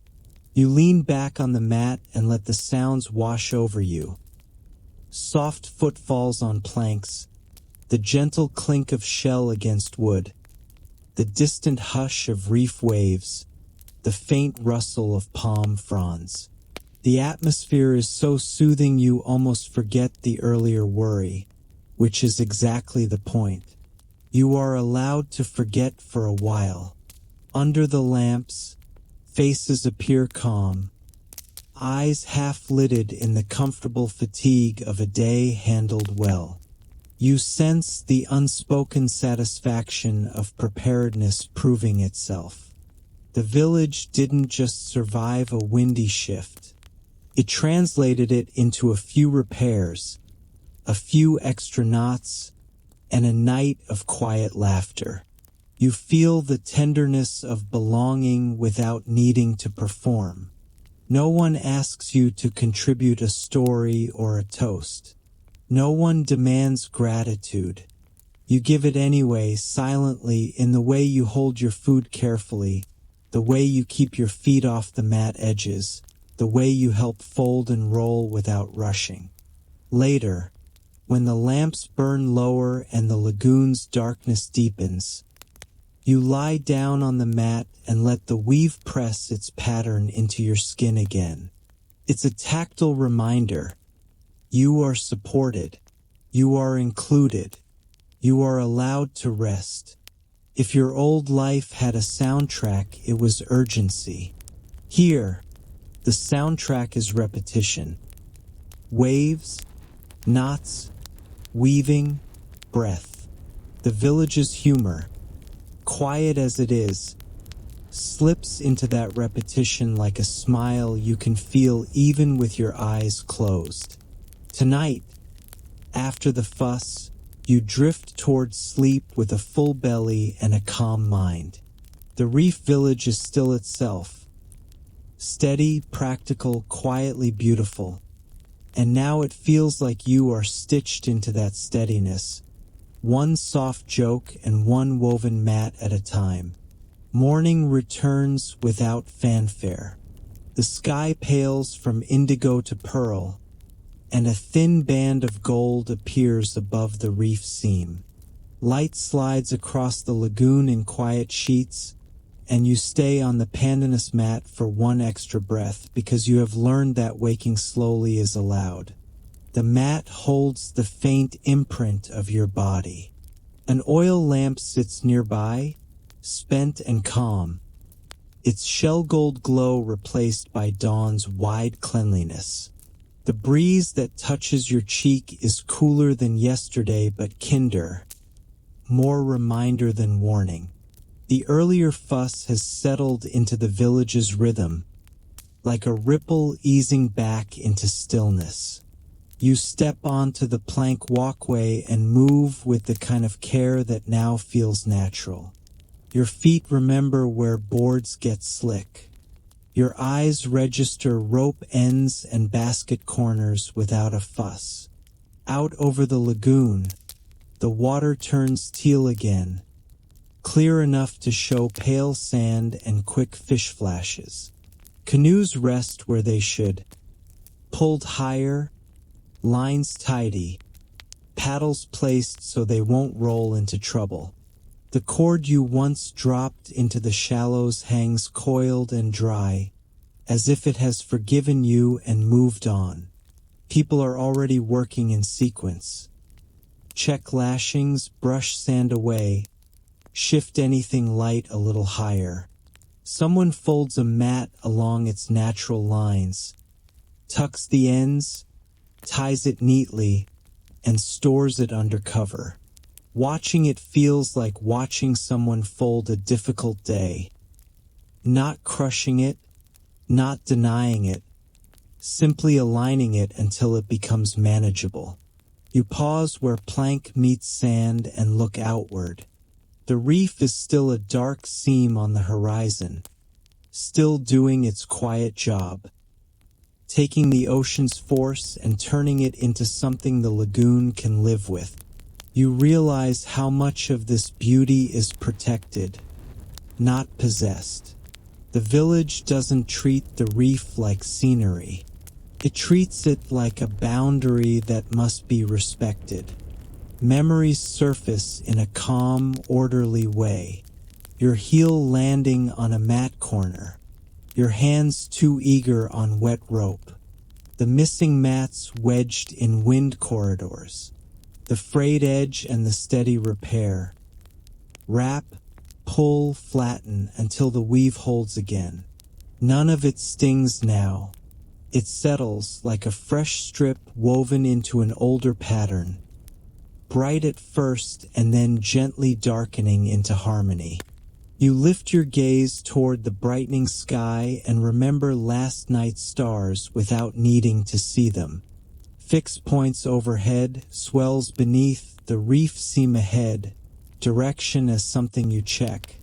You lean back on the mat and let the sounds wash over you. Soft footfalls on planks, the gentle clink of shell against wood, the distant hush of reef waves, the faint rustle of palm fronds. The atmosphere is so soothing you almost forget the earlier worry, which is exactly the point. You are allowed to forget for a while. Under the lamps, faces appear calm, eyes half-lidded in the comfortable fatigue of a day handled well. You sense the unspoken satisfaction of preparedness proving itself. The village didn't just survive a windy shift. It translated it into a few repairs, a few extra knots, and a night of quiet laughter. You feel the tenderness of belonging without needing to perform. No one asks you to contribute a story or a toast. No one demands gratitude. You give it anyway, silently, in the way you hold your food carefully, the way you keep your feet off the mat edges, the way you help fold and roll without rushing. Later, when the lamps burn lower and the lagoon's darkness deepens, you lie down on the mat and let the weave press its pattern into your skin again. It's a tactile reminder. You are supported. You are included. You are allowed to rest. If your old life had a soundtrack, it was urgency. Here, the soundtrack is repetition. Waves, knots, weaving, breath. The village's humor, quiet as it is, slips into that repetition like a smile you can feel even with your eyes closed. Tonight, after the fuss, you drift towards sleep with a full belly and a calm mind. The reef village is still itself, steady, practical, quietly beautiful. And now it feels like you are stitched into that steadiness, one soft joke and one woven mat at a time. Morning returns without fanfare. The sky pales from indigo to pearl, and a thin band of gold appears above the reef seam. Light slides across the lagoon in quiet sheets, and you stay on the pandanus mat for one extra breath because you have learned that waking slowly is allowed. The mat holds the faint imprint of your body. An oil lamp sits nearby, spent and calm, its shell gold glow replaced by dawn's wide cleanliness. The breeze that touches your cheek is cooler than yesterday but kinder, more reminder than warning. The earlier fuss has settled into the village's rhythm, like a ripple easing back into stillness. You step onto the plank walkway and move with the kind of care that now feels natural. Your feet remember where boards get slick. Your eyes register rope ends and basket corners without a fuss. Out over the lagoon, the water turns teal again, clear enough to show pale sand and quick fish flashes. Canoes rest where they should, pulled higher, lines tidy, paddles placed so they won't roll into trouble. The cord you once dropped into the shallows hangs coiled and dry, as if it has forgiven you and moved on. People are already working in sequence. Check lashings, brush sand away, shift anything light a little higher. Someone folds a mat along its natural lines, tucks the ends, ties it neatly, and stores it under cover. Watching it feels like watching someone fold a difficult day. Not crushing it, not denying it, simply aligning it until it becomes manageable. You pause where plank meets sand and look outward. The reef is still a dark seam on the horizon, still doing its quiet job, taking the ocean's force and turning it into something the lagoon can live with. You realize how much of this beauty is protected, not possessed. The village doesn't treat the reef like scenery. It treats it like a boundary that must be respected. Memories surface in a calm, orderly way. Your heel landing on a mat corner. Your hands too eager on wet rope. The missing mats wedged in wind corridors. The frayed edge and the steady repair. Wrap, pull, flatten until the weave holds again. None of it stings now. It settles like a fresh strip woven into an older pattern, bright at first and then gently darkening into harmony. You lift your gaze toward the brightening sky and remember last night's stars without needing to see them. Fixed points overhead, swells beneath, the reef seam ahead, direction as something you check,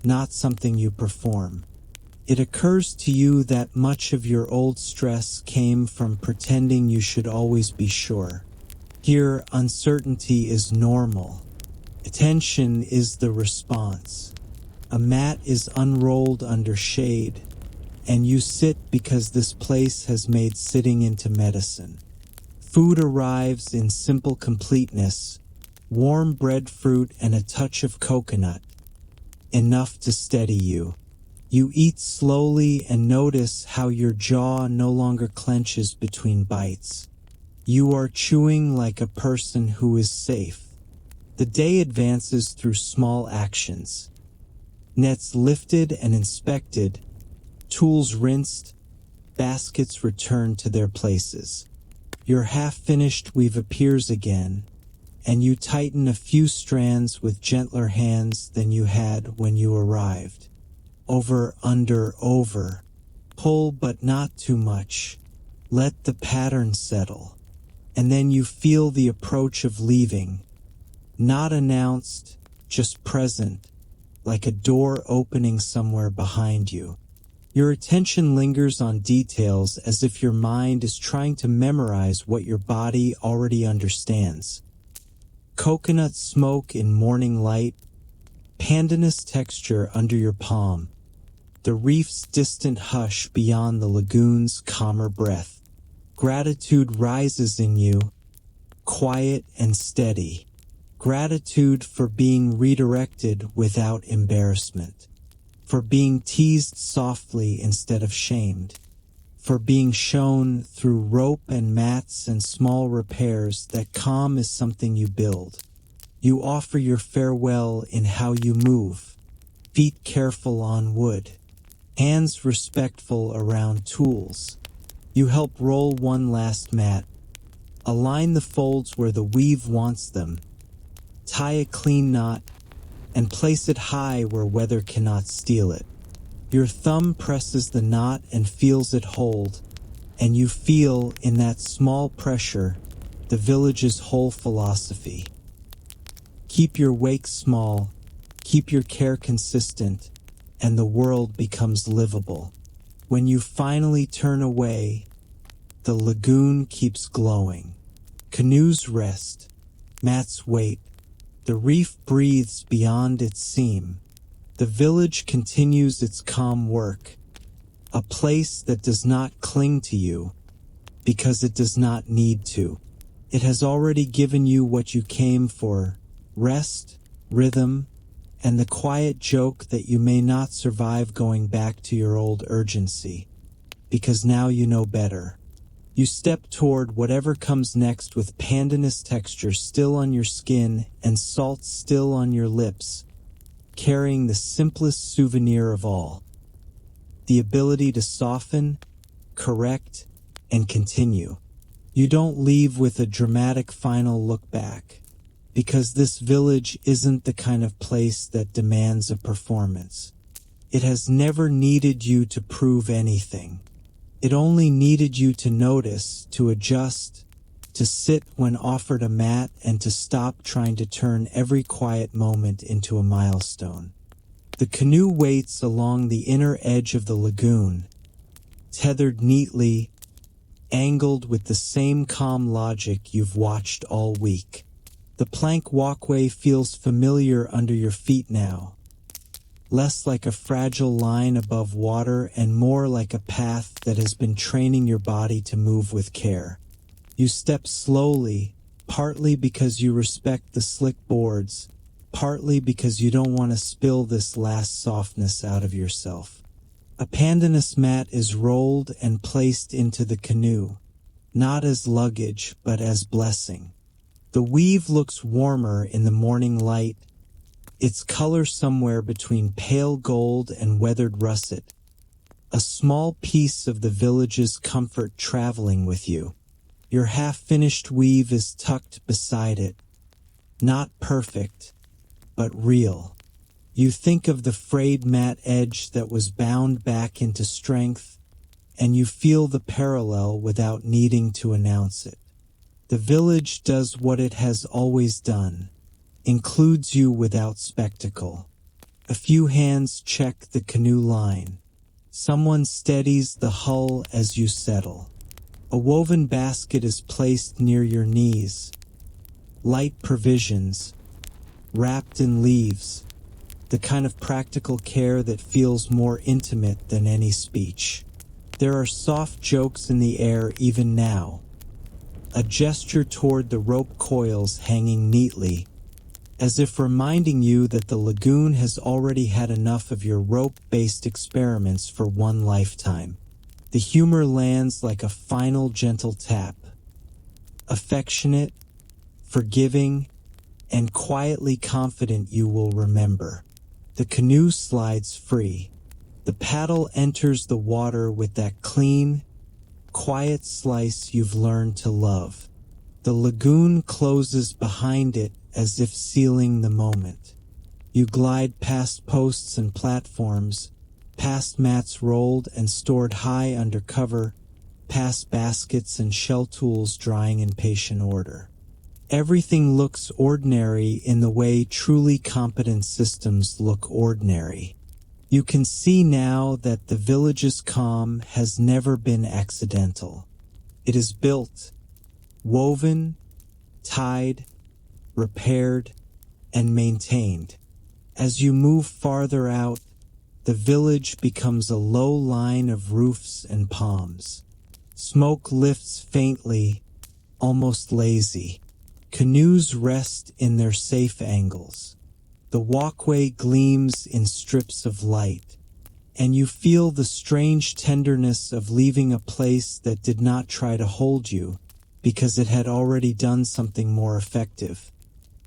not something you perform. It occurs to you that much of your old stress came from pretending you should always be sure. Here, uncertainty is normal. Attention is the response. A mat is unrolled under shade, and you sit because this place has made sitting into medicine. Food arrives in simple completeness, warm breadfruit and a touch of coconut, enough to steady you. You eat slowly and notice how your jaw no longer clenches between bites. You are chewing like a person who is safe. The day advances through small actions. Nets lifted and inspected, tools rinsed, baskets returned to their places. Your half-finished weave appears again, and you tighten a few strands with gentler hands than you had when you arrived. Over, under, over. Pull, but not too much. Let the pattern settle. And then you feel the approach of leaving. Not announced, just present, like a door opening somewhere behind you. Your attention lingers on details as if your mind is trying to memorize what your body already understands. Coconut smoke in morning light, pandanus texture under your palm, the reef's distant hush beyond the lagoon's calmer breath. Gratitude rises in you, quiet and steady. Gratitude for being redirected without embarrassment, for being teased softly instead of shamed, for being shown through rope and mats and small repairs that calm is something you build. You offer your farewell in how you move, feet careful on wood, hands respectful around tools. You help roll one last mat, align the folds where the weave wants them, tie a clean knot, and place it high where weather cannot steal it. Your thumb presses the knot and feels it hold, and you feel, in that small pressure, the village's whole philosophy. Keep your wake small, keep your care consistent, and the world becomes livable. When you finally turn away, the lagoon keeps glowing. Canoes rest, mats wait, the reef breathes beyond its seam. The village continues its calm work, a place that does not cling to you, because it does not need to. It has already given you what you came for, rest, rhythm, and the quiet joke that you may not survive going back to your old urgency, because now you know better. You step toward whatever comes next with pandanus texture still on your skin and salt still on your lips, carrying the simplest souvenir of all: the ability to soften, correct, and continue. You don't leave with a dramatic final look back, because this village isn't the kind of place that demands a performance. It has never needed you to prove anything. It only needed you to notice, to adjust, to sit when offered a mat, and to stop trying to turn every quiet moment into a milestone. The canoe waits along the inner edge of the lagoon, tethered neatly, angled with the same calm logic you've watched all week. The plank walkway feels familiar under your feet now, less like a fragile line above water and more like a path that has been training your body to move with care. You step slowly, partly because you respect the slick boards, partly because you don't want to spill this last softness out of yourself. A pandanus mat is rolled and placed into the canoe, not as luggage but as blessing. The weave looks warmer in the morning light, its color somewhere between pale gold and weathered russet, a small piece of the village's comfort traveling with you. Your half-finished weave is tucked beside it, not perfect, but real. You think of the frayed mat edge that was bound back into strength, and you feel the parallel without needing to announce it. The village does what it has always done. includes you without spectacle. A few hands check the canoe line. Someone steadies the hull as you settle. A woven basket is placed near your knees. Light provisions, wrapped in leaves, the kind of practical care that feels more intimate than any speech. There are soft jokes in the air even now. A gesture toward the rope coils hanging neatly, as if reminding you that the lagoon has already had enough of your rope-based experiments for one lifetime. The humor lands like a final gentle tap. Affectionate, forgiving, and quietly confident you will remember. The canoe slides free. The paddle enters the water with that clean, quiet slice you've learned to love. The lagoon closes behind it as if sealing the moment. You glide past posts and platforms, past mats rolled and stored high under cover, past baskets and shell tools drying in patient order. Everything looks ordinary in the way truly competent systems look ordinary. You can see now that the village's calm has never been accidental. It is built, woven, tied, repaired, and maintained. As you move farther out, the village becomes a low line of roofs and palms. Smoke lifts faintly, almost lazy. Canoes rest in their safe angles. The walkway gleams in strips of light, and you feel the strange tenderness of leaving a place that did not try to hold you because it had already done something more effective.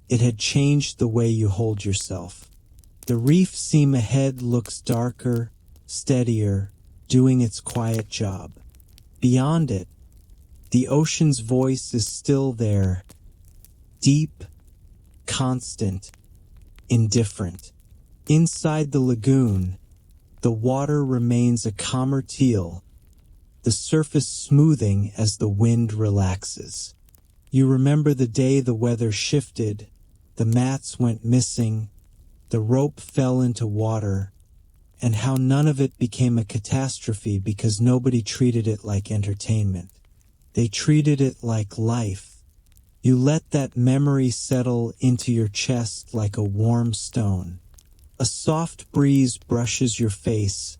It had changed the way you hold yourself. The reef seam ahead looks darker, steadier, doing its quiet job. Beyond it, the ocean's voice is still there, deep, constant, indifferent. Inside the lagoon, the water remains a calmer teal, the surface smoothing as the wind relaxes. You remember the day the weather shifted, the mats went missing, the rope fell into water, and how none of it became a catastrophe because nobody treated it like entertainment. They treated it like life. You let that memory settle into your chest like a warm stone. A soft breeze brushes your face,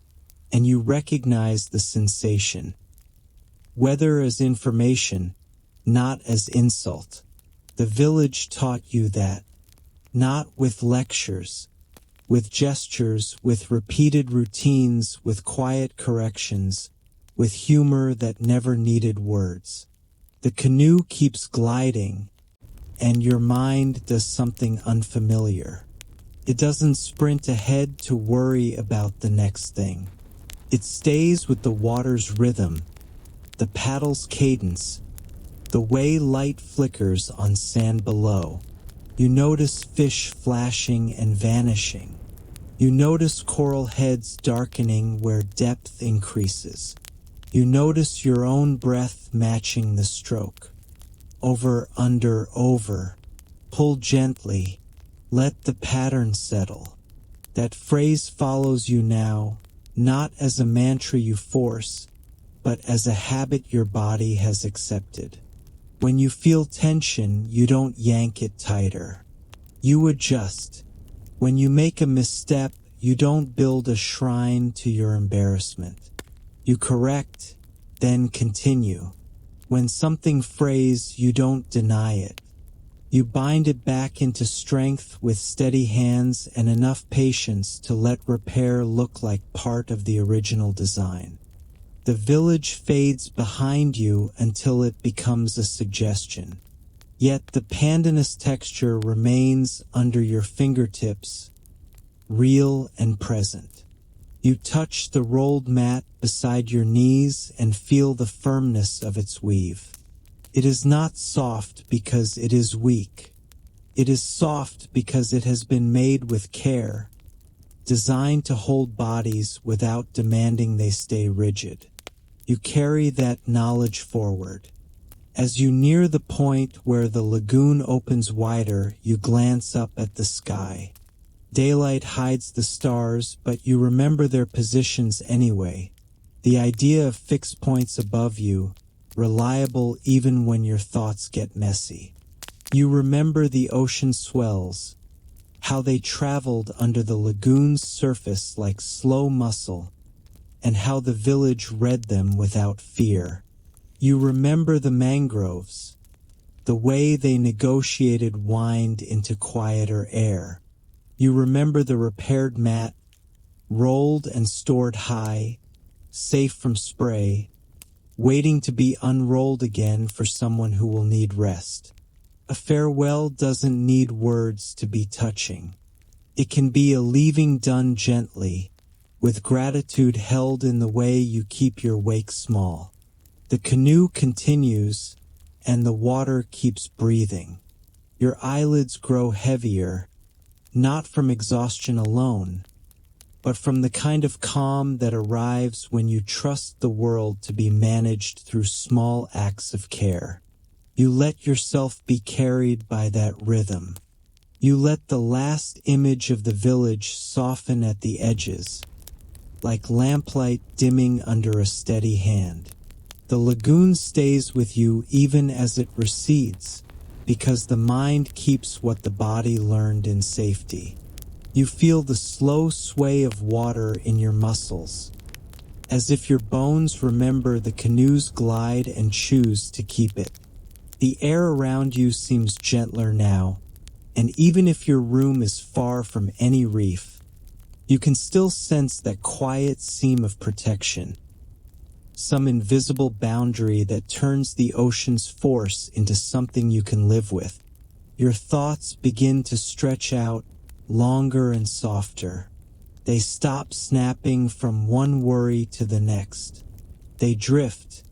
and you recognize the sensation. Weather as information, not as insult. The village taught you that, not with lectures, with gestures, with repeated routines, with quiet corrections, with humor that never needed words. The canoe keeps gliding, and your mind does something unfamiliar. It doesn't sprint ahead to worry about the next thing. It stays with the water's rhythm, the paddle's cadence, the way light flickers on sand below. You notice fish flashing and vanishing. You notice coral heads darkening where depth increases. You notice your own breath matching the stroke. Over, under, over. Pull gently. Let the pattern settle. That phrase follows you now, not as a mantra you force, but as a habit your body has accepted. When you feel tension, you don't yank it tighter. You adjust. When you make a misstep, you don't build a shrine to your embarrassment. You correct, then continue. When something frays, you don't deny it. You bind it back into strength with steady hands and enough patience to let repair look like part of the original design. The village fades behind you until it becomes a suggestion. Yet the pandanus texture remains under your fingertips, real and present. You touch the rolled mat beside your knees and feel the firmness of its weave. It is not soft because it is weak. It is soft because it has been made with care, designed to hold bodies without demanding they stay rigid. You carry that knowledge forward. As you near the point where the lagoon opens wider, you glance up at the sky. Daylight hides the stars, but you remember their positions anyway. The idea of fixed points above you, reliable even when your thoughts get messy. You remember the ocean swells, how they traveled under the lagoon's surface like slow muscle, and how the village read them without fear. You remember the mangroves, the way they negotiated wind into quieter air. You remember the repaired mat, rolled and stored high, safe from spray, waiting to be unrolled again for someone who will need rest. A farewell doesn't need words to be touching. It can be a leaving done gently, with gratitude held in the way you keep your wake small. The canoe continues, and the water keeps breathing. Your eyelids grow heavier, not from exhaustion alone, but from the kind of calm that arrives when you trust the world to be managed through small acts of care. You let yourself be carried by that rhythm. You let the last image of the village soften at the edges, like lamplight dimming under a steady hand. The lagoon stays with you even as it recedes, because the mind keeps what the body learned in safety. You feel the slow sway of water in your muscles, as if your bones remember the canoe's glide and choose to keep it. The air around you seems gentler now, and even if your room is far from any reef, you can still sense that quiet seam of protection, some invisible boundary that turns the ocean's force into something you can live with. Your thoughts begin to stretch out, longer and softer. They stop snapping from one worry to the next. They drift,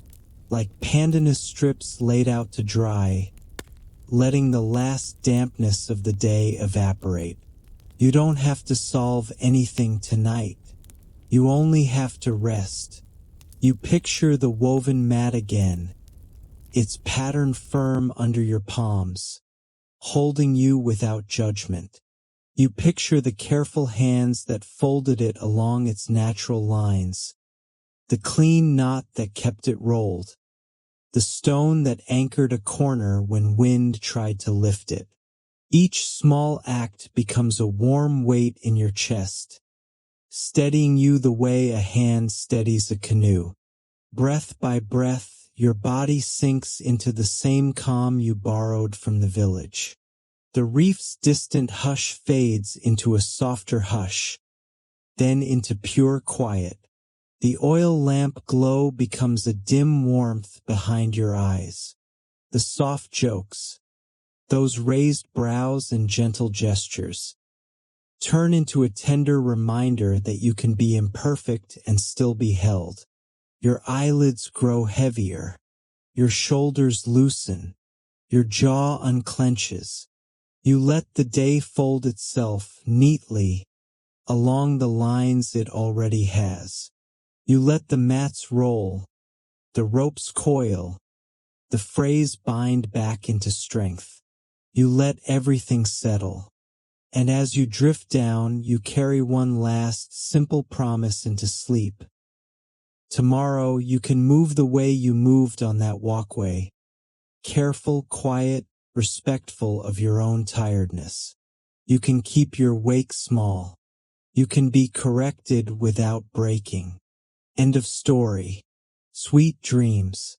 like pandanus strips laid out to dry, letting the last dampness of the day evaporate. You don't have to solve anything tonight. You only have to rest. You picture the woven mat again, its pattern firm under your palms, holding you without judgment. You picture the careful hands that folded it along its natural lines, the clean knot that kept it rolled, the stone that anchored a corner when wind tried to lift it. Each small act becomes a warm weight in your chest, steadying you the way a hand steadies a canoe. Breath by breath, your body sinks into the same calm you borrowed from the village. The reef's distant hush fades into a softer hush, then into pure quiet. The oil lamp glow becomes a dim warmth behind your eyes. The soft jokes, those raised brows and gentle gestures, turn into a tender reminder that you can be imperfect and still be held. Your eyelids grow heavier, your shoulders loosen, your jaw unclenches. You let the day fold itself neatly along the lines it already has. You let the mats roll, the ropes coil, the phrase bind back into strength. You let everything settle. And as you drift down, you carry one last, simple promise into sleep. Tomorrow, you can move the way you moved on that walkway. Careful, quiet, respectful of your own tiredness. You can keep your wake small. You can be corrected without breaking. End of story. Sweet dreams.